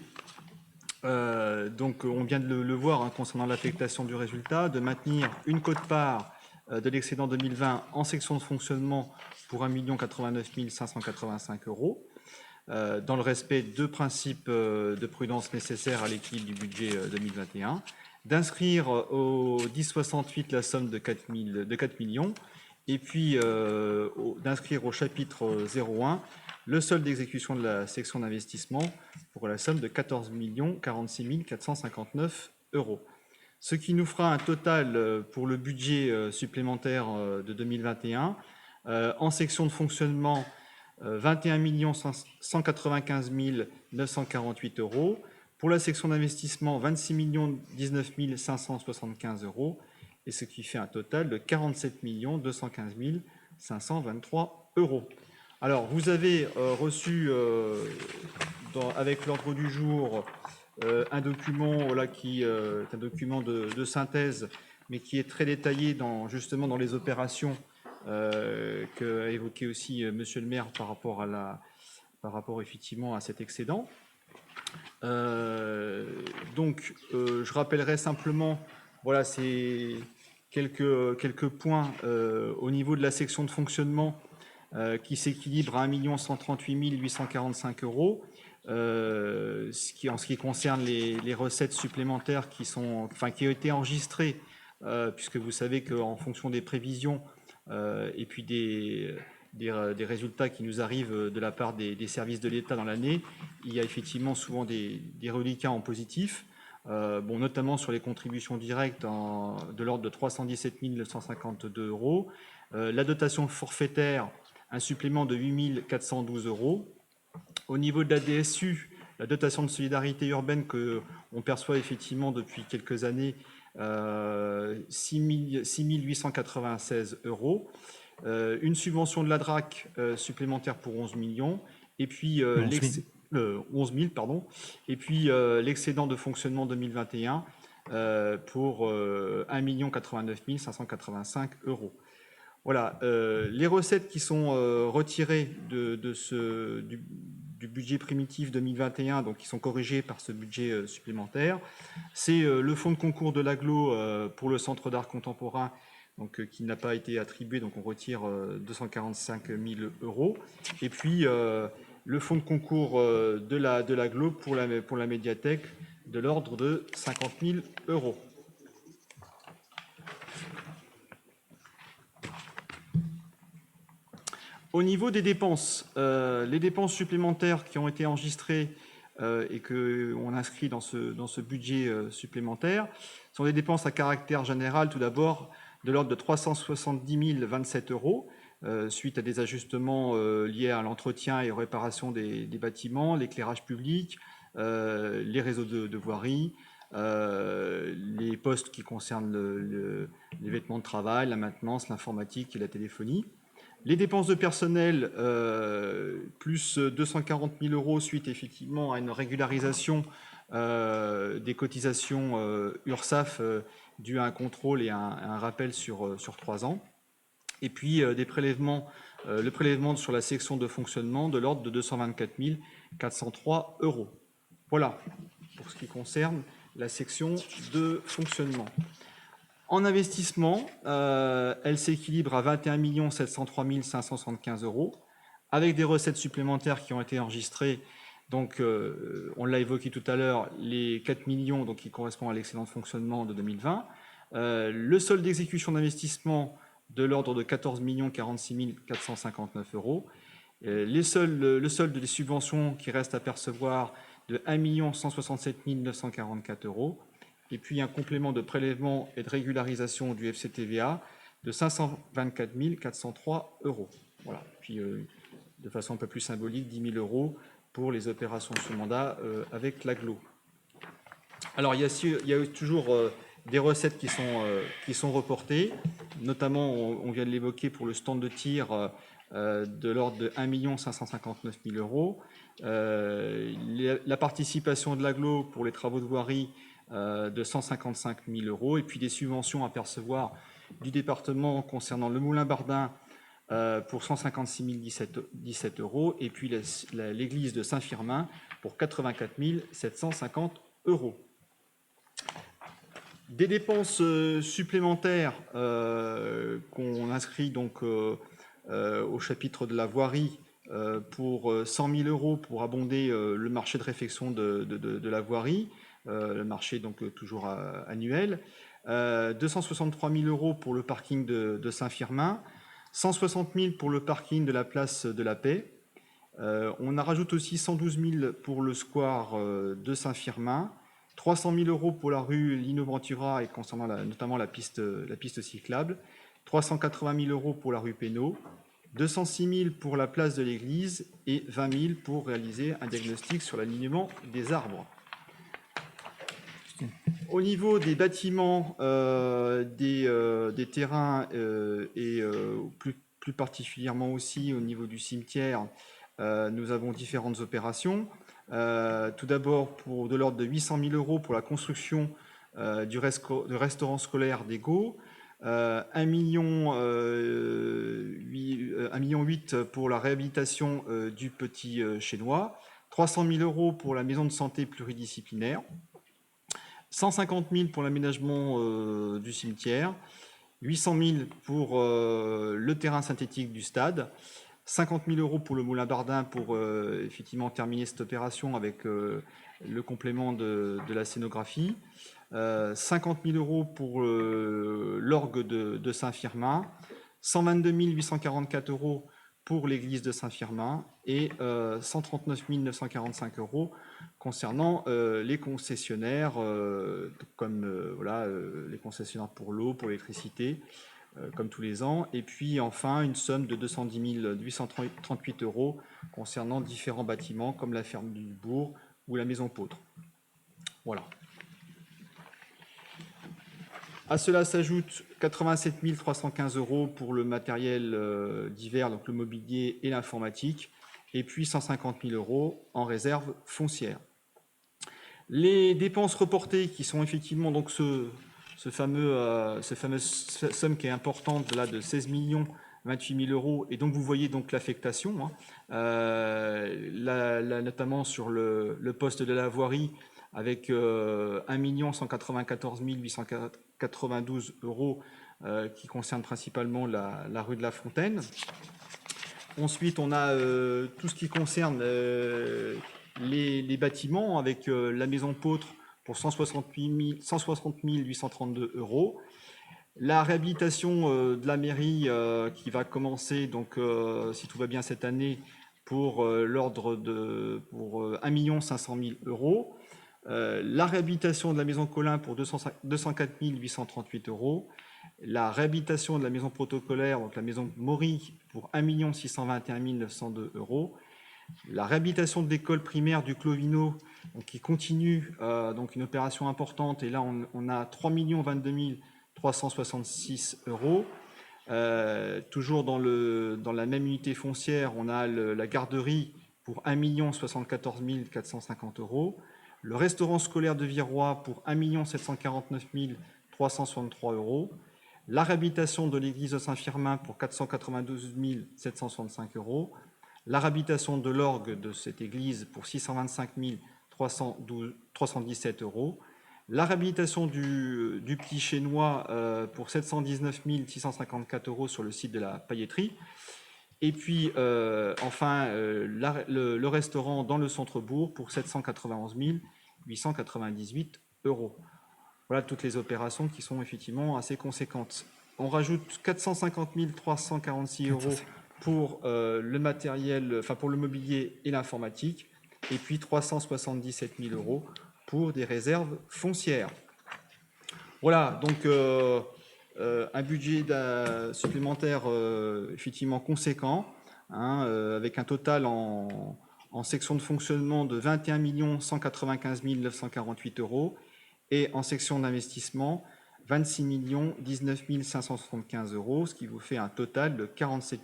donc on vient de le voir concernant l'affectation du résultat, de maintenir une quote-part de l'excédent 2020 en section de fonctionnement pour 1 089 585 €, dans le respect de principes de prudence nécessaires à l'équilibre du budget 2021, d'inscrire au 1068 la somme de 4 millions, et puis d'inscrire au chapitre 01 le solde d'exécution de la section d'investissement pour la somme de 14 46 459 €. Ce qui nous fera un total pour le budget supplémentaire de 2021 en section de fonctionnement 21 195 948 €, pour la section d'investissement 26 19 575 €, et ce qui fait un total de 47 215 523 €. Alors, vous avez reçu avec l'ordre du jour un document qui est un document de synthèse, mais qui est très détaillé justement dans les opérations qu'a évoqué aussi Monsieur le maire par rapport effectivement à cet excédent. Donc, je rappellerai simplement, voilà, c'est quelques points au niveau de la section de fonctionnement qui s'équilibre à 1 138 845 €. En ce qui concerne les recettes supplémentaires qui ont été enregistrées, puisque vous savez qu'en fonction des prévisions et puis des résultats qui nous arrivent de la part des services de l'État dans l'année, il y a effectivement souvent des reliquats en positif, notamment sur les contributions directes de l'ordre de 317 952 €. La dotation forfaitaire, un supplément de 8 412 €. Au niveau de la DSU, la dotation de solidarité urbaine qu'on perçoit effectivement depuis quelques années, 6 896 €. Une subvention de la DRAC supplémentaire pour 11 millions, et puis 11 000, pardon, et puis l'excédent de fonctionnement 2021 pour 1 089 585 €. Voilà, les recettes qui sont retirées du budget primitif 2021, donc qui sont corrigées par ce budget supplémentaire, c'est le fonds de concours de l'agglo pour le Centre d'art contemporain, donc qui n'a pas été attribué, donc on retire 245 000 €, et puis le fonds de concours de l'agglo pour la médiathèque de l'ordre de 50 000 €. Au niveau des dépenses, les dépenses supplémentaires qui ont été enregistrées et qu'on inscrit dans ce budget supplémentaire sont des dépenses à caractère général, tout d'abord, de l'ordre de 370 027 €, suite à des ajustements liés à l'entretien et aux réparations des bâtiments, l'éclairage public, les réseaux de voirie, les postes qui concernent les vêtements de travail, la maintenance, l'informatique et la téléphonie. Les dépenses de personnel, plus 240 000 € suite effectivement à une régularisation des cotisations URSSAF dues à un contrôle et à un rappel sur 3 ans. Et puis le prélèvement sur la section de fonctionnement de l'ordre de 224 403 €. Voilà pour ce qui concerne la section de fonctionnement. En investissement, elle s'équilibre à 21 703 575 €, avec des recettes supplémentaires qui ont été enregistrées. Donc, on l'a évoqué tout à l'heure, les 4 millions donc, qui correspondent à l'excédent de fonctionnement de 2020. Le solde d'exécution d'investissement de l'ordre de 14 46 459 €. Le solde des subventions qui reste à percevoir de 1 167 944 €. Et puis un complément de prélèvement et de régularisation du FCTVA de 524 403 €. Voilà. Puis, de façon un peu plus symbolique, 10 000 € pour les opérations sous mandat avec l'AGLO. Alors, il y a toujours des recettes qui sont reportées, notamment, on vient de l'évoquer, pour le stand de tir de l'ordre de 1 559 000 €. La participation de l'AGLO pour les travaux de voirie de 155 000 €, et puis des subventions à percevoir du département concernant le Moulin Bardin pour 156 017 €, et puis l'église de Saint-Firmin pour 84 750 €. Des dépenses supplémentaires qu'on inscrit donc au chapitre de la voirie pour 100 000 € pour abonder le marché de réfection de la voirie, le marché donc toujours annuel, 263 000 € pour le parking de Saint-Firmin, 160 000 pour le parking de la place de la Paix. On en rajoute aussi 112 000 pour le square de Saint-Firmin, 300 000 € pour la rue Lino Ventura et concernant notamment la piste cyclable, 380 000 € pour la rue Pénaud, 206 000 pour la place de l'église et 20 000 pour réaliser un diagnostic sur l'alignement des arbres. Au niveau des bâtiments, des terrains et plus particulièrement aussi au niveau du cimetière, nous avons différentes opérations. Tout d'abord, pour de l'ordre de 800 000 € pour la construction du restaurant scolaire d'Ego, 1,8 million pour la réhabilitation du Petit Chénois, 300 000 € pour la maison de santé pluridisciplinaire, 150 000 pour l'aménagement du cimetière, 800 000 pour le terrain synthétique du stade, 50 000 € pour le Moulin Bardin pour effectivement terminer cette opération avec le complément de la scénographie, 50 000 € pour l'orgue de Saint-Firmin, 122 844 € pour l'église de Saint-Firmin et 139 945 € concernant les concessionnaires, comme les concessionnaires pour l'eau, pour l'électricité, comme tous les ans. Et puis enfin, une somme de 210 838 € concernant différents bâtiments comme la ferme du Bourg ou la maison Pautre. Voilà. À cela s'ajoute 87 315 € pour le matériel divers, donc le mobilier et l'informatique, et puis 150 000 € en réserve foncière. Les dépenses reportées, qui sont effectivement donc cette fameuse somme qui est importante là de 16 28 000 €, et donc vous voyez donc l'affectation, notamment sur le poste de la voirie, avec 1 194 892 € qui concerne principalement la rue de la Fontaine. Ensuite, on a tout ce qui concerne les bâtiments, avec la maison Pautre pour 160 832 €. La réhabilitation de la mairie qui va commencer, donc, si tout va bien cette année, pour 1 500 000 €. La réhabilitation de la maison Colin pour 204 838 €. La réhabilitation de la maison protocolaire, donc la maison Maury, pour 1 621 902 €. La réhabilitation de l'école primaire du Clovino, donc, qui continue, donc une opération importante, et là on a 3 022 366 €. Toujours dans la même unité foncière, on a la garderie pour 1 074 450 €. Le restaurant scolaire de Virois pour 1 749 363 €. la réhabilitation de l'église de Saint-Firmin pour 492 765 €, la réhabilitation de l'orgue de cette église pour 625 317 €, la réhabilitation du petit Chénois pour 719 654 € sur le site de la pailletterie. Et puis, enfin, le restaurant dans le centre-bourg pour 791 898 €. Voilà toutes les opérations qui sont effectivement assez conséquentes. On rajoute 450 346 € pour le matériel, enfin pour le mobilier et l'informatique, et puis 377 000 € pour des réserves foncières. Voilà, donc un budget supplémentaire effectivement conséquent, hein, avec un total en section de fonctionnement de 21 195 948 € et en section d'investissement 26 19 575 €, ce qui vous fait un total de 47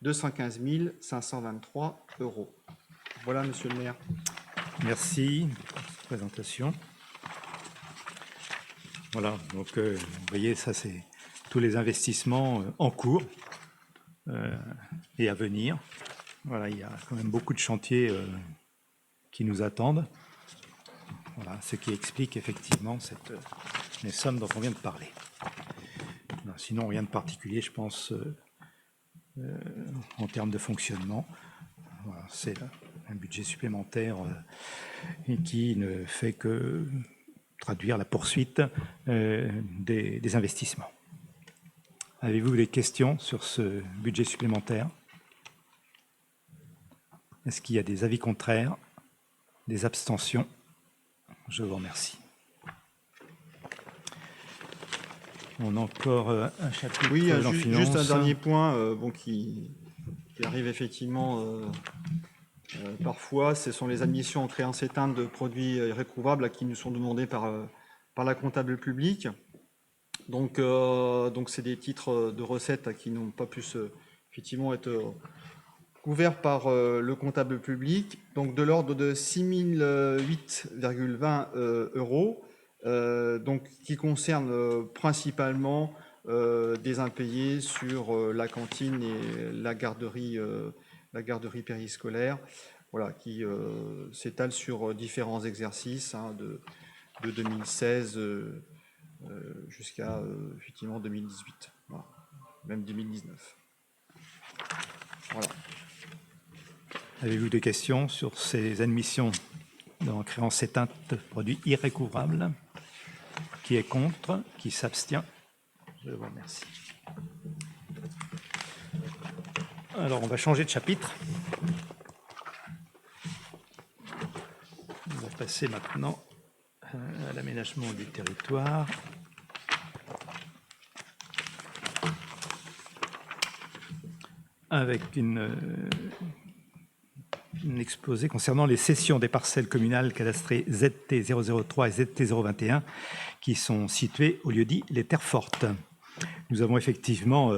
215 523 €. Voilà, monsieur le maire. Merci pour cette présentation. Voilà, donc vous voyez, ça c'est tous les investissements en cours et à venir. Voilà, il y a quand même beaucoup de chantiers qui nous attendent. Voilà, ce qui explique effectivement les sommes dont on vient de parler. Non, sinon, rien de particulier, je pense, en termes de fonctionnement. Voilà, c'est un budget supplémentaire et qui ne fait que traduire la poursuite des investissements. Avez-vous des questions sur ce budget supplémentaire? Est-ce qu'il y a des avis contraires, des abstentions? Je vous remercie. On a encore un chapitre. Oui, finance. juste un dernier point qui arrive effectivement parfois, ce sont les admissions en créances éteintes de produits irrécouvrables qui nous sont demandées par la comptable publique. Donc c'est des titres de recettes qui n'ont pas pu effectivement être couverts par le comptable public, donc de l'ordre de 6 008,20 €, donc qui concerne principalement des impayés sur la cantine et la garderie périscolaire, voilà, qui s'étale sur différents exercices de 2016 jusqu'à effectivement 2018, voilà, même 2019. Voilà. Avez-vous des questions sur ces admissions en créances éteintes de produits irrécouvrables? Qui est contre? Qui s'abstient? Je vous remercie. Alors, on va changer de chapitre. On va passer maintenant à l'aménagement du territoire. Avec un exposé concernant les cessions des parcelles communales cadastrées ZT003 et ZT021 qui sont situées au lieu-dit les Terres Fortes. Nous avons effectivement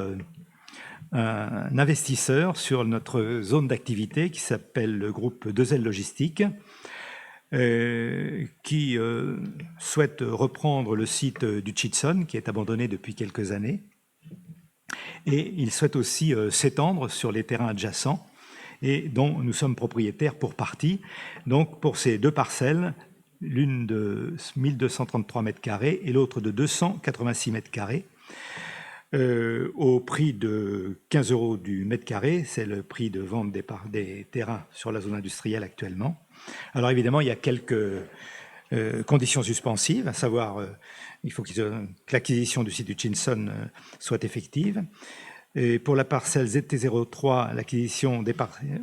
un investisseur sur notre zone d'activité qui s'appelle le groupe 2L Logistique qui souhaite reprendre le site du Chitson qui est abandonné depuis quelques années. Et il souhaite aussi s'étendre sur les terrains adjacents et dont nous sommes propriétaires pour partie. Donc pour ces deux parcelles, l'une de 1233 m² et l'autre de 286 m², au prix de 15 € du mètre carré, c'est le prix de vente des terrains sur la zone industrielle actuellement. Alors évidemment, il y a quelques conditions suspensives, à savoir il faut que l'acquisition du site du Chitson soit effective. Et pour la parcelle ZT03, l'acquisition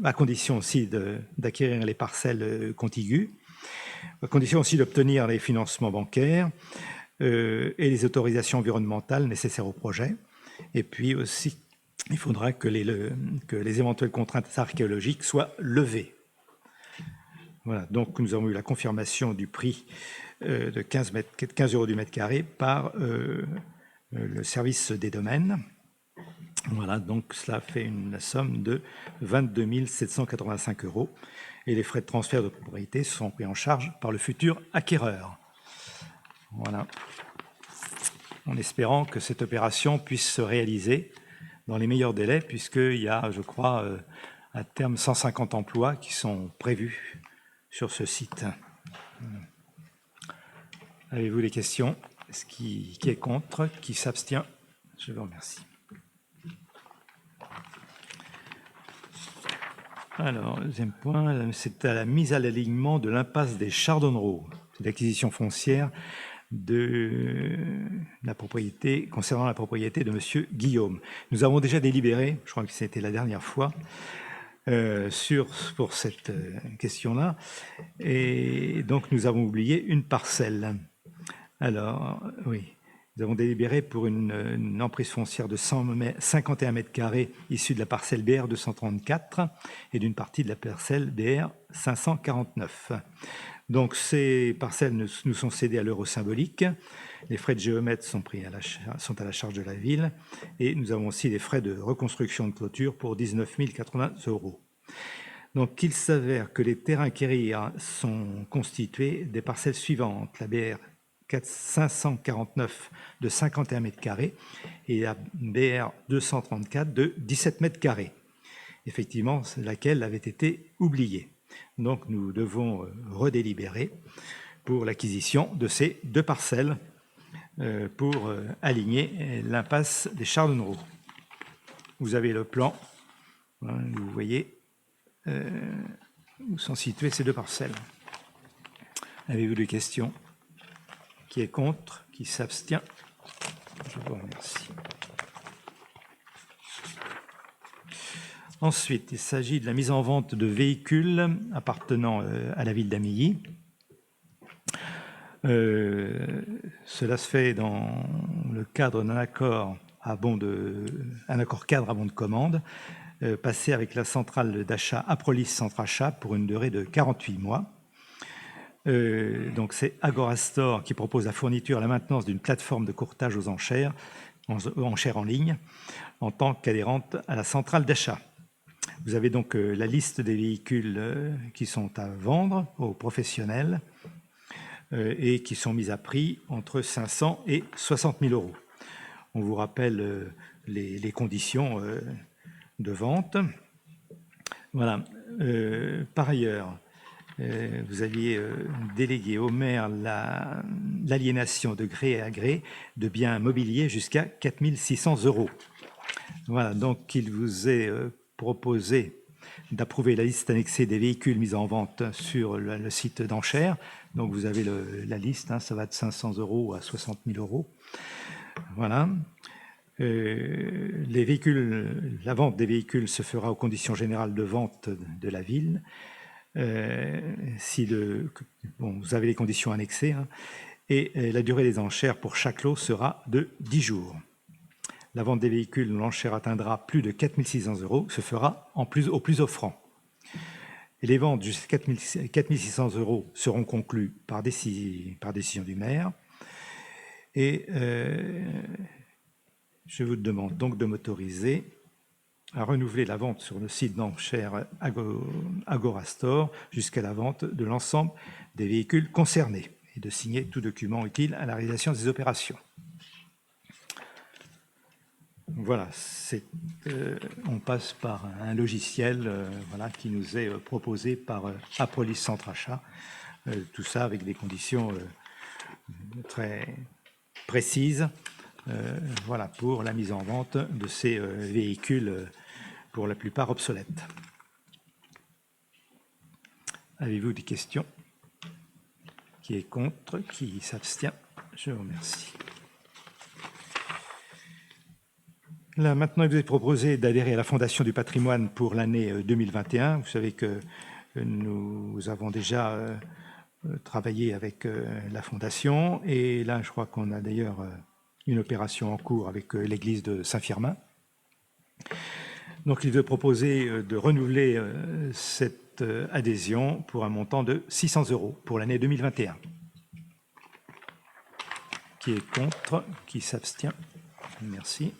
à condition aussi d'acquérir les parcelles contiguës, à condition aussi d'obtenir les financements bancaires et les autorisations environnementales nécessaires au projet. Et puis aussi, il faudra que les éventuelles contraintes archéologiques soient levées. Voilà, donc nous avons eu la confirmation du prix de 15 € du mètre carré par le service des domaines. Voilà, donc cela fait une somme de 22 785 € et les frais de transfert de propriété sont pris en charge par le futur acquéreur. Voilà. en espérant que cette opération puisse se réaliser dans les meilleurs délais, puisqu'il y a, je crois, à terme 150 emplois qui sont prévus sur ce site. Avez-vous des questions? Qui est contre? Qui s'abstient? Je vous remercie. Alors, le deuxième point, c'est à la mise à l'alignement de l'impasse des Chardonneraux. C'est l'acquisition foncière de la propriété, concernant la propriété de M. Guillaume. Nous avons déjà délibéré, je crois que c'était la dernière fois, pour cette question-là. Et donc, nous avons oublié une parcelle. Alors, oui, nous avons délibéré pour une emprise foncière de 51 mètres carrés issue de la parcelle BR 234 et d'une partie de la parcelle BR 549. Donc, ces parcelles nous sont cédées à l'euro symbolique. Les frais de géomètre sont à la charge de la ville. Et nous avons aussi des frais de reconstruction de clôture pour 19 080 €. Donc, il s'avère que les terrains quérir sont constitués des parcelles suivantes. La BR 549 de 51 mètres carrés et la BR 234 de 17 mètres carrés. Effectivement, laquelle avait été oubliée. Donc, nous devons redélibérer pour l'acquisition de ces deux parcelles pour aligner l'impasse des Chardonneraux. Vous avez le plan, vous voyez où sont situées ces deux parcelles. Avez-vous des questions? Qui est contre? Qui s'abstient? Je vous remercie. Ensuite, il s'agit de la mise en vente de véhicules appartenant à la ville d'Amilly. Cela se fait dans le cadre d'un accord cadre à bon de commande, passé avec la centrale d'achat Aprolis Centrachat pour une durée de 48 mois. Donc c'est Agorastore qui propose la fourniture et la maintenance d'une plateforme de courtage aux enchères en ligne, en tant qu'adhérente à la centrale d'achat. Vous avez donc la liste des véhicules qui sont à vendre aux professionnels et qui sont mis à prix entre 500 et 60 000 €. On vous rappelle les conditions de vente. Voilà. Par ailleurs, vous aviez délégué au maire l'aliénation de gré à gré de biens mobiliers jusqu'à 4 600 €. Voilà, donc il vous est proposé d'approuver la liste annexée des véhicules mis en vente sur le site d'enchères. Donc vous avez la liste, ça va de 500 € à 60 000 €. Voilà. La vente des véhicules se fera aux conditions générales de vente de la ville. Vous avez les conditions annexées, et la durée des enchères pour chaque lot sera de 10 jours. La vente des véhicules dont l'enchère atteindra plus de 4 600 € se fera au plus offrant. Et les ventes jusqu'à 4 600 € seront conclues par décision du maire. Et je vous demande donc de m'autoriser à renouveler la vente sur le site d'enchères Agorastore jusqu'à la vente de l'ensemble des véhicules concernés et de signer tout document utile à la réalisation des opérations. Voilà, on passe par un logiciel qui nous est proposé par Aprolis Centrachat, tout ça avec des conditions très précises pour la mise en vente de ces véhicules pour la plupart obsolètes. Avez-vous des questions? Qui est contre? Qui s'abstient? Je vous remercie. Là, maintenant, il vous est proposé d'adhérer à la Fondation du patrimoine pour l'année 2021. Vous savez que nous avons déjà travaillé avec la Fondation. Et là, je crois qu'on a d'ailleurs une opération en cours avec l'église de Saint-Firmin. Donc, il veut proposer de renouveler cette adhésion pour un montant de 600 € pour l'année 2021. Qui est contre? Qui s'abstient? Merci.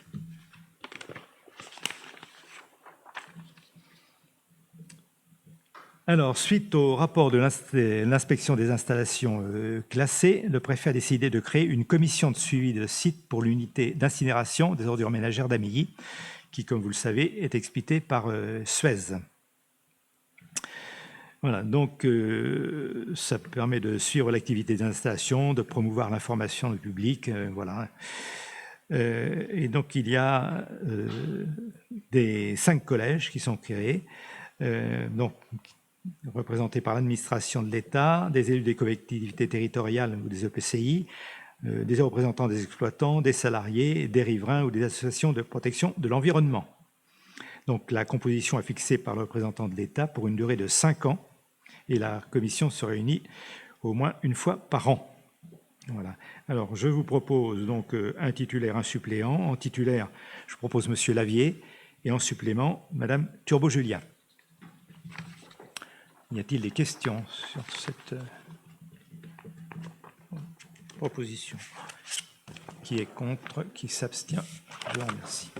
Alors, suite au rapport de l'inspection des installations classées, le préfet a décidé de créer une commission de suivi de site pour l'unité d'incinération des ordures ménagères d'Amilly, qui, comme vous le savez, est exploitée par Suez. Voilà, donc ça permet de suivre l'activité des installations, de promouvoir l'information du public, voilà. Et donc, il y a 5 collèges qui sont créés, donc représentés par l'administration de l'État, des élus des collectivités territoriales ou des EPCI, des représentants des exploitants, des salariés, des riverains ou des associations de protection de l'environnement. Donc, la composition est fixée par le représentant de l'État pour une durée de 5 ans et la commission se réunit au moins une fois par an. Voilà. Alors, je vous propose donc un titulaire, un suppléant. En titulaire, je propose Monsieur Lavier et en supplément, Madame Turbo-Julien. Y a-t-il des questions sur cette proposition? Qui est contre? Qui s'abstient? Je vous remercie.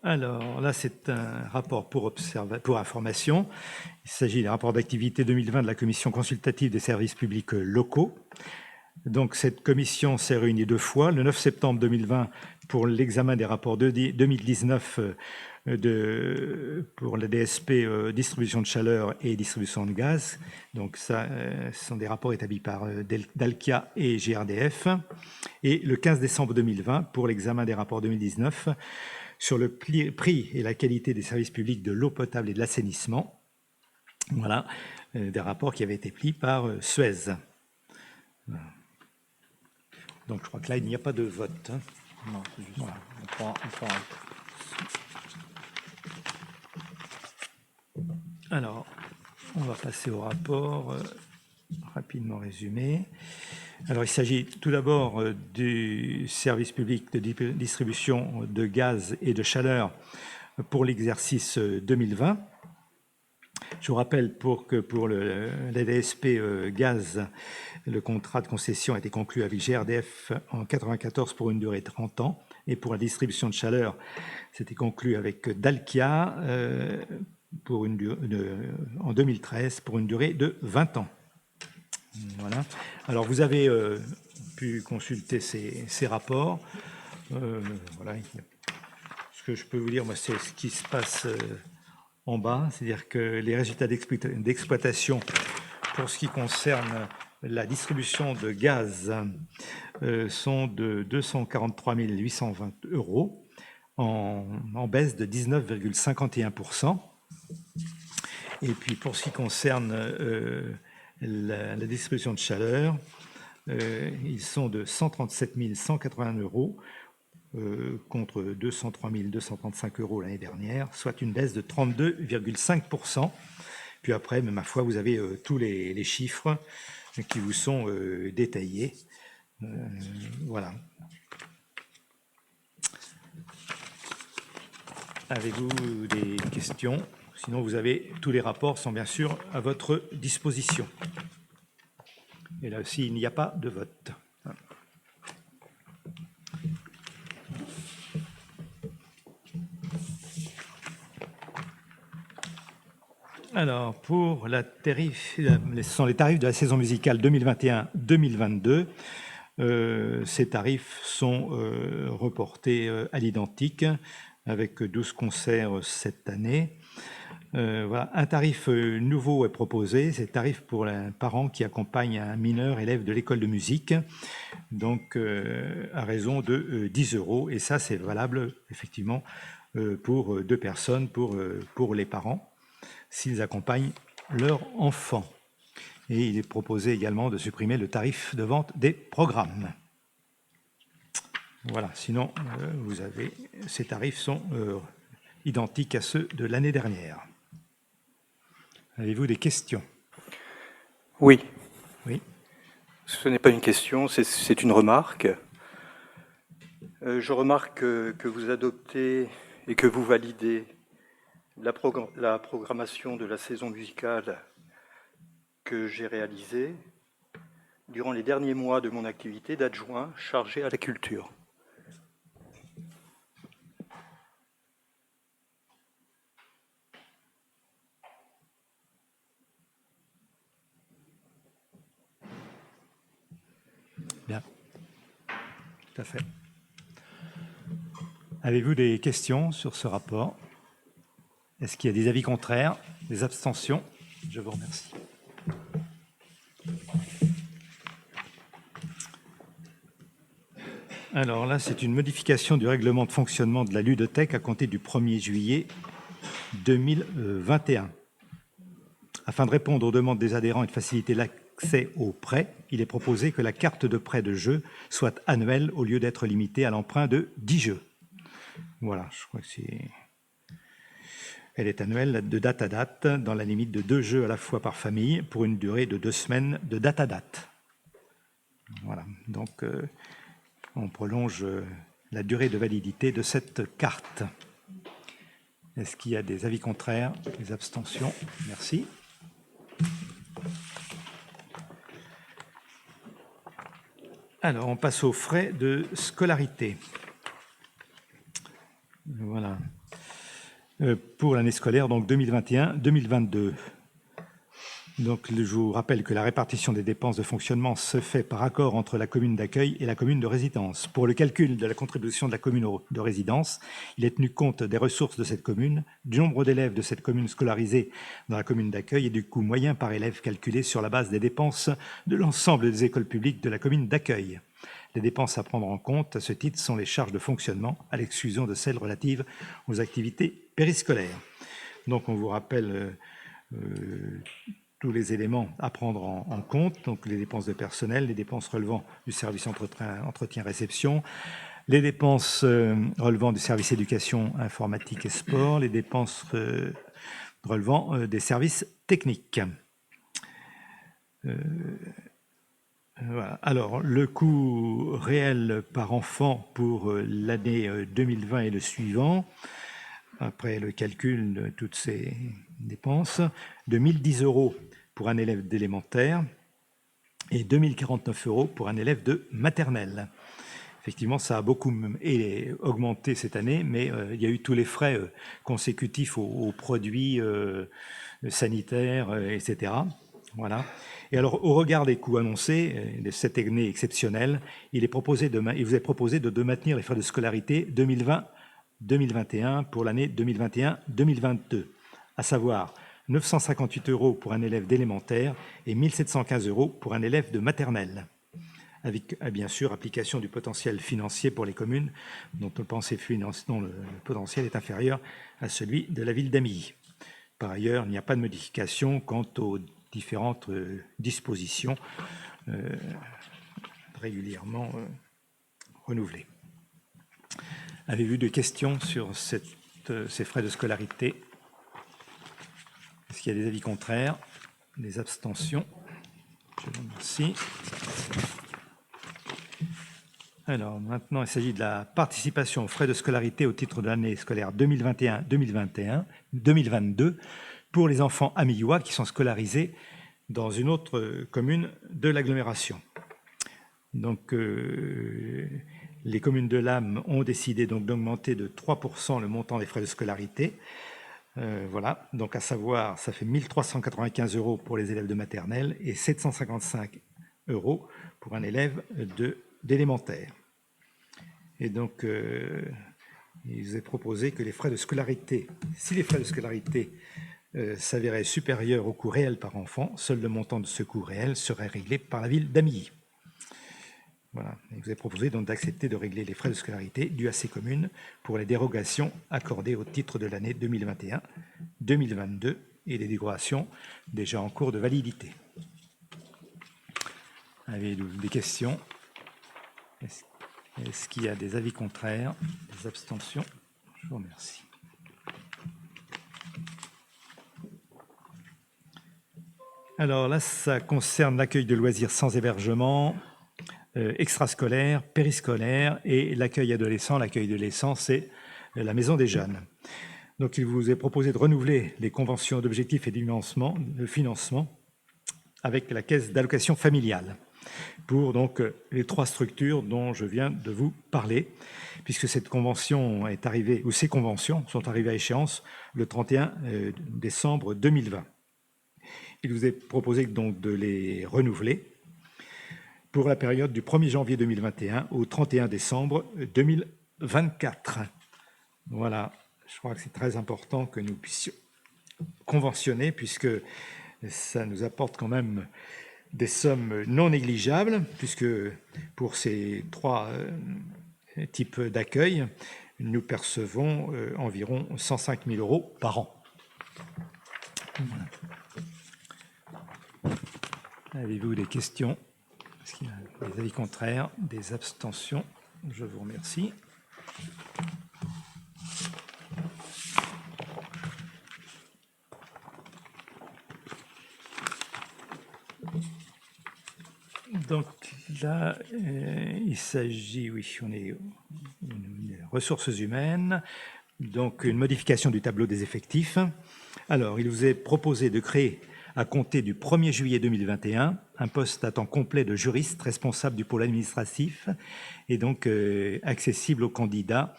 Alors là, c'est un rapport pour information. Il s'agit d'un rapport d'activité 2020 de la Commission consultative des services publics locaux. Donc, cette commission s'est réunie 2 fois, le 9 septembre 2020 pour l'examen des rapports de 2019 pour la DSP distribution de chaleur et distribution de gaz. Donc, ça, ce sont des rapports établis par Dalkia et GRDF. Et le 15 décembre 2020 pour l'examen des rapports 2019 sur le prix et la qualité des services publics de l'eau potable et de l'assainissement. Voilà, des rapports qui avaient été pris par Suez. Donc, je crois que là, il n'y a pas de vote. Non, c'est juste Voilà. on prend Alors, on va passer au rapport rapidement résumé. Alors, il s'agit tout d'abord du service public de distribution de gaz et de chaleur pour l'exercice 2020. Je vous rappelle que pour la DSP gaz, le contrat de concession a été conclu avec GRDF en 1994 pour une durée de 30 ans. Et pour la distribution de chaleur, c'était conclu avec Dalkia en 2013 pour une durée de 20 ans. Voilà. Alors, vous avez pu consulter ces rapports. Voilà. Ce que je peux vous dire, moi, c'est ce qui se passe en bas, c'est-à-dire que les résultats d'exploitation pour ce qui concerne la distribution de gaz sont de 243 820 € en baisse de 19,51%. Et puis pour ce qui concerne la distribution de chaleur, ils sont de 137 181 € contre 203 235 € l'année dernière, soit une baisse de 32,5%. Puis après, mais ma foi, vous avez tous les chiffres qui vous sont détaillés. Voilà. Avez-vous des questions? Sinon, vous avez tous les rapports sont bien sûr à votre disposition. Et là aussi, il n'y a pas de vote. Alors, pour ce sont les tarifs de la saison musicale 2021-2022. Ces tarifs sont reportés à l'identique avec 12 concerts cette année. Voilà. Un tarif nouveau est proposé, c'est le tarif pour un parent qui accompagne un mineur élève de l'école de musique, donc à raison de 10 €. Et ça, c'est valable effectivement pour 2 personnes, pour les parents, s'ils accompagnent leur enfant. Et il est proposé également de supprimer le tarif de vente des programmes. Voilà, sinon, ces tarifs sont identiques à ceux de l'année dernière. Avez-vous des questions? Oui. Oui. Ce n'est pas une question, c'est une remarque. Je remarque que vous adoptez et que vous validez la programmation de la saison musicale que j'ai réalisée durant les derniers mois de mon activité d'adjoint chargé à la culture. Bien. Tout à fait. Avez-vous des questions sur ce rapport? Est-ce qu'il y a des avis contraires, des abstentions? Je vous remercie. Alors là, c'est une modification du règlement de fonctionnement de la ludothèque à compter du 1er juillet 2021. Afin de répondre aux demandes des adhérents et de faciliter l'accès aux prêts, il est proposé que la carte de prêt de jeu soit annuelle au lieu d'être limitée à l'emprunt de 10 jeux. Voilà, je crois que c'est... Elle est annuelle de date à date, dans la limite de 2 jeux à la fois par famille, pour une durée de 2 semaines de date à date. Voilà, donc on prolonge la durée de validité de cette carte. Est-ce qu'il y a des avis contraires, des abstentions? Merci. Alors, on passe aux frais de scolarité. Voilà. Pour l'année scolaire, donc 2021-2022. Donc, je vous rappelle que la répartition des dépenses de fonctionnement se fait par accord entre la commune d'accueil et la commune de résidence. Pour le calcul de la contribution de la commune de résidence, il est tenu compte des ressources de cette commune, du nombre d'élèves de cette commune scolarisés dans la commune d'accueil et du coût moyen par élève calculé sur la base des dépenses de l'ensemble des écoles publiques de la commune d'accueil. Les dépenses à prendre en compte à ce titre sont les charges de fonctionnement, à l'exclusion de celles relatives aux activités périscolaires. Donc, on vous rappelle tous les éléments à prendre en compte, donc les dépenses de personnel, les dépenses relevant du service entretien-réception, les dépenses relevant du service éducation, informatique et sport, les dépenses relevant des services techniques. Voilà. Alors, le coût réel par enfant pour l'année 2020 et le suivant, après le calcul de toutes ces dépenses, de 1 010 € pour un élève d'élémentaire et 2 049 € pour un élève de maternelle. Effectivement, ça a beaucoup augmenté cette année, mais il y a eu tous les frais consécutifs aux produits sanitaires, etc. Voilà. Et alors, au regard des coûts annoncés de cette année exceptionnelle, il vous est proposé de maintenir les frais de scolarité 2020-2021 pour l'année 2021-2022, à savoir 958 € pour un élève d'élémentaire et 1 715 € pour un élève de maternelle, avec bien sûr application du potentiel financier pour les communes dont le potentiel est inférieur à celui de la ville d'Amilly. Par ailleurs, il n'y a pas de modification quant aux différentes dispositions régulièrement renouvelées. Avez-vous des questions sur ces frais de scolarité? Est-ce qu'il y a des avis contraires? Des abstentions? Je vous remercie. Alors, maintenant, il s'agit de la participation aux frais de scolarité au titre de l'année scolaire 2021-2022 pour les enfants amillois qui sont scolarisés dans une autre commune de l'agglomération. Donc, les communes de l'AM ont décidé donc d'augmenter de 3% le montant des frais de scolarité. Voilà, donc à savoir, ça fait 1 395 € pour les élèves de maternelle et 755 € pour un élève d'élémentaire. Et donc, il vous est proposé que les frais de scolarité, si les frais de scolarité s'avéraient supérieurs au coût réel par enfant, seul le montant de ce coût réel serait réglé par la ville d'Amilly. Voilà. Il vous est proposé donc d'accepter de régler les frais de scolarité dus à ces communes pour les dérogations accordées au titre de l'année 2021-2022 et les dérogations déjà en cours de validité. Avez-vous des questions? Est-ce qu'il y a des avis contraires, des abstentions? Je vous remercie. Alors là, ça concerne l'accueil de loisirs sans hébergement, extrascolaire, périscolaire et l'accueil adolescent. L'accueil adolescent, c'est la maison des jeunes. Donc, il vous est proposé de renouveler les conventions d'objectifs et de financement avec la caisse d'allocation familiale pour donc les 3 structures dont je viens de vous parler, puisque cette convention est arrivée, ou ces conventions sont arrivées à échéance le 31 décembre 2020. Il vous est proposé donc de les renouveler pour la période du 1er janvier 2021 au 31 décembre 2024. Voilà, je crois que c'est très important que nous puissions conventionner, puisque ça nous apporte quand même des sommes non négligeables, puisque pour ces trois types d'accueil, nous percevons environ 105 000 € par an. Voilà. Avez-vous des questions? Est-ce qu'il y a des avis contraires, des abstentions? Je vous remercie. Donc là, il s'agit, oui, on est ressources humaines, donc une modification du tableau des effectifs. Alors, il vous est proposé de créer, à compter du 1er juillet 2021, un poste à temps complet de juriste responsable du pôle administratif et donc accessible aux candidats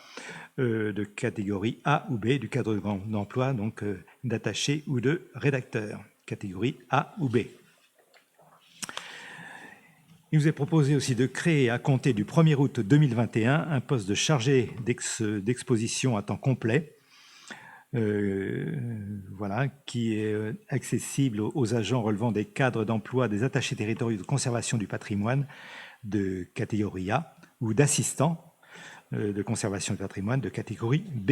de catégorie A ou B du cadre d'emploi, donc d'attaché ou de rédacteur, catégorie A ou B. Il vous est proposé aussi de créer, à compter du 1er août 2021, un poste de chargé d'exposition à temps complet, voilà, qui est accessible aux agents relevant des cadres d'emploi des attachés territoriaux de conservation du patrimoine de catégorie A ou d'assistants de conservation du patrimoine de catégorie B.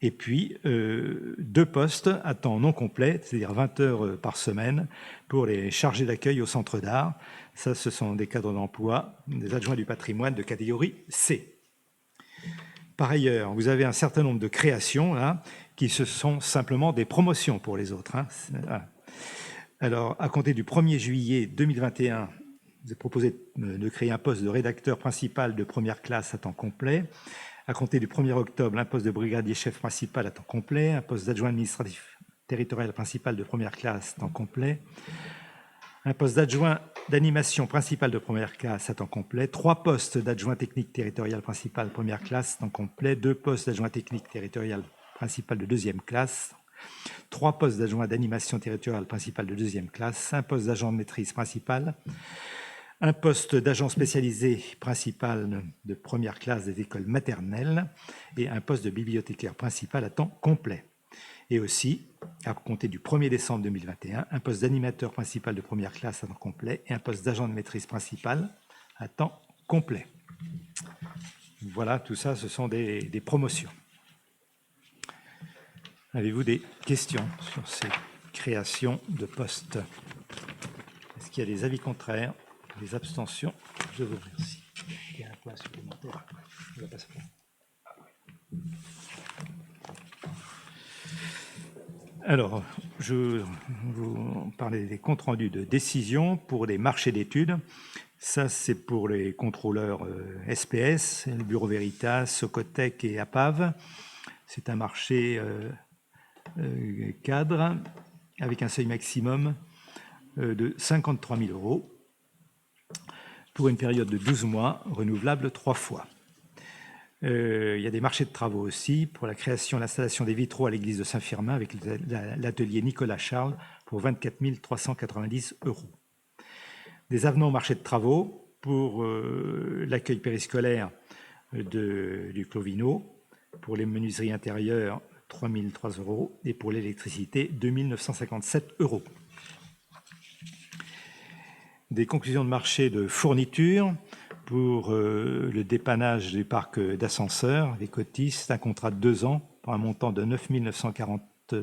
Et puis, 2 postes à temps non complet, c'est-à-dire 20 heures par semaine, pour les chargés d'accueil au centre d'art. Ça, ce sont des cadres d'emploi, des adjoints du patrimoine de catégorie C. Par ailleurs, vous avez un certain nombre de créations là, qui se sont simplement des promotions pour les autres. Hein. Voilà. Alors, à compter du 1er juillet 2021, vous est proposé de créer un poste de rédacteur principal de première classe à temps complet. À compter du 1er octobre, un poste de brigadier chef principal à temps complet, un poste d'adjoint administratif territorial principal de première classe à temps complet, un poste d'adjoint d'animation principale de première classe à temps complet, 3 postes d'adjoint technique territorial principal première classe à temps complet, 2 postes d'adjoint technique territorial principal de deuxième classe, 3 postes d'adjoint d'animation territoriale principale de deuxième classe, un poste d'agent de maîtrise principal, un poste d'agent spécialisé principal de première classe des écoles maternelles et un poste de bibliothécaire principal à temps complet. Et aussi, à compter du 1er décembre 2021, un poste d'animateur principal de première classe à temps complet et un poste d'agent de maîtrise principal à temps complet. Voilà, tout ça, ce sont des promotions. Avez-vous des questions sur ces créations de postes? Est-ce qu'il y a des avis contraires? Des abstentions? Je vous remercie. Il y a un point supplémentaire. Je vais passer. Alors, je vous parlais des comptes rendus de décision pour les marchés d'études. Ça, c'est pour les contrôleurs SPS, le Bureau Veritas, Socotec et APAV. C'est un marché cadre avec un seuil maximum de 53 000 € pour une période de 12 mois, renouvelable 3 fois. Il y a des marchés de travaux aussi pour la création et l'installation des vitraux à l'église de Saint-Firmin avec l'atelier Nicolas Charles pour 24 390 €. Des avenants au marché de travaux pour l'accueil périscolaire du Clovino, pour les menuiseries intérieures 3 300 € et pour l'électricité 2 957 €. Des conclusions de marché de fourniture pour le dépannage du parc d'ascenseurs, les cotistes, un contrat de 2 ans pour un montant de 9 940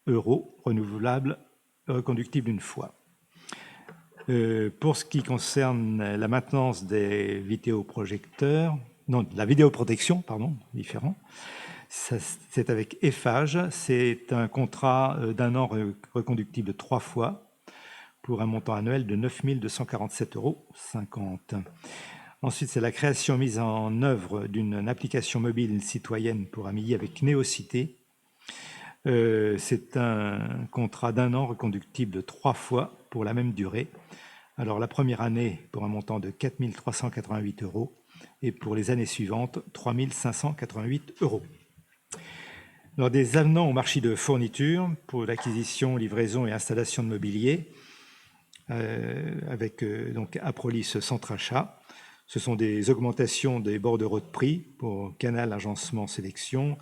€, renouvelable, reconductible une fois. Pour ce qui concerne la maintenance des vidéoprojecteurs, non, la vidéoprotection, pardon, différent, c'est avec Eiffage, c'est un contrat d'1 an reconductible 3 fois, pour un montant annuel de 9 247,50 €. Ensuite, c'est la création mise en œuvre d'une application mobile citoyenne pour Amélie avec Néocité. C'est un contrat d'1 an reconductible de 3 fois pour la même durée. Alors, la première année pour un montant de 4 388 € et pour les années suivantes, 3 588 €. Alors, des avenants au marché de fourniture pour l'acquisition, livraison et installation de mobilier. avec donc Aprolis Centre Achat. Ce sont des augmentations des bordereaux de prix pour Canal, Agencement, Sélection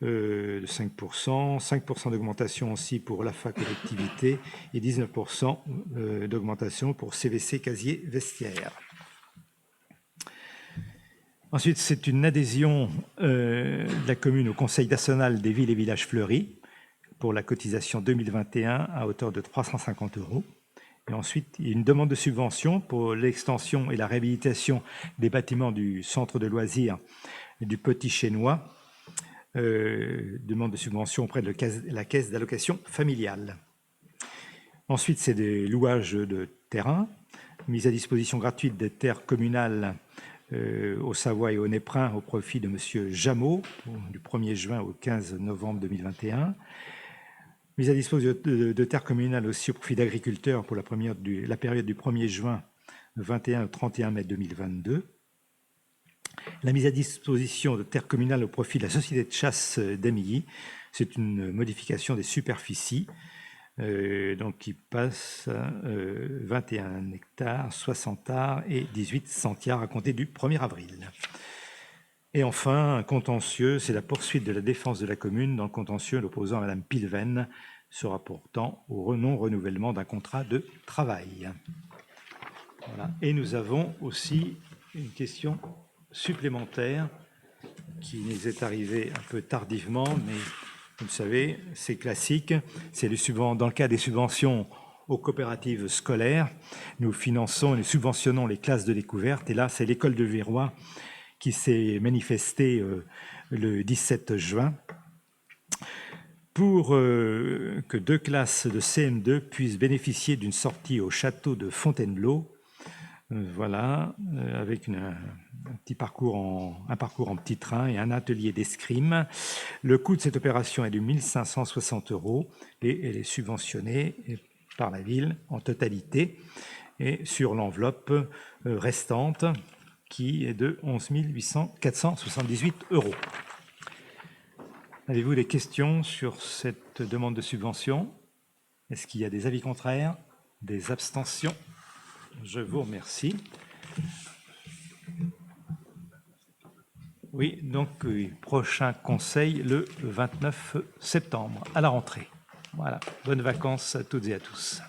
de 5%, 5% d'augmentation aussi pour l'AFA Collectivité et 19% d'augmentation pour CVC Casier Vestiaire. Ensuite, c'est une adhésion de la commune au Conseil national des villes et villages fleuris pour la cotisation 2021 à hauteur de 350 €. Et ensuite, il y a une demande de subvention pour l'extension et la réhabilitation des bâtiments du centre de loisirs du Petit Chénois. Demande de subvention auprès de la caisse d'allocation familiale. Ensuite, c'est des louages de terrain, mise à disposition gratuite des terres communales au Savoie et au Néprin au profit de M. Jameau, du 1er juin au 15 novembre 2021. Mise à disposition de terres communales aussi au profit d'agriculteurs pour la période du 1er juin 21 au 31 mai 2022. La mise à disposition de terres communales au profit de la société de chasse d'Amilly, c'est une modification des superficies, donc qui passe à 21 hectares, 60 arts et 18 centiares à compter du 1er avril. Et enfin, un contentieux, c'est la poursuite de la défense de la commune dans le contentieux l'opposant à Mme Pilven se rapportant au non-renouvellement d'un contrat de travail. Voilà. Et nous avons aussi une question supplémentaire qui nous est arrivée un peu tardivement, mais vous le savez, c'est classique. C'est dans le cas des subventions aux coopératives scolaires. Nous finançons et nous subventionnons les classes de découverte. Et là, c'est l'école de Virois qui s'est manifestée le 17 juin pour que 2 classes de CM2 puissent bénéficier d'une sortie au château de Fontainebleau. Voilà, avec un parcours en petit train et un atelier d'escrime. Le coût de cette opération est de 1 560 € et elle est subventionnée par la ville en totalité et sur l'enveloppe restante qui est de 11 478 €. Avez-vous des questions sur cette demande de subvention? Est-ce qu'il y a des avis contraires? Des abstentions? Je vous remercie. Oui, donc prochain conseil le 29 septembre, à la rentrée. Voilà, bonnes vacances à toutes et à tous.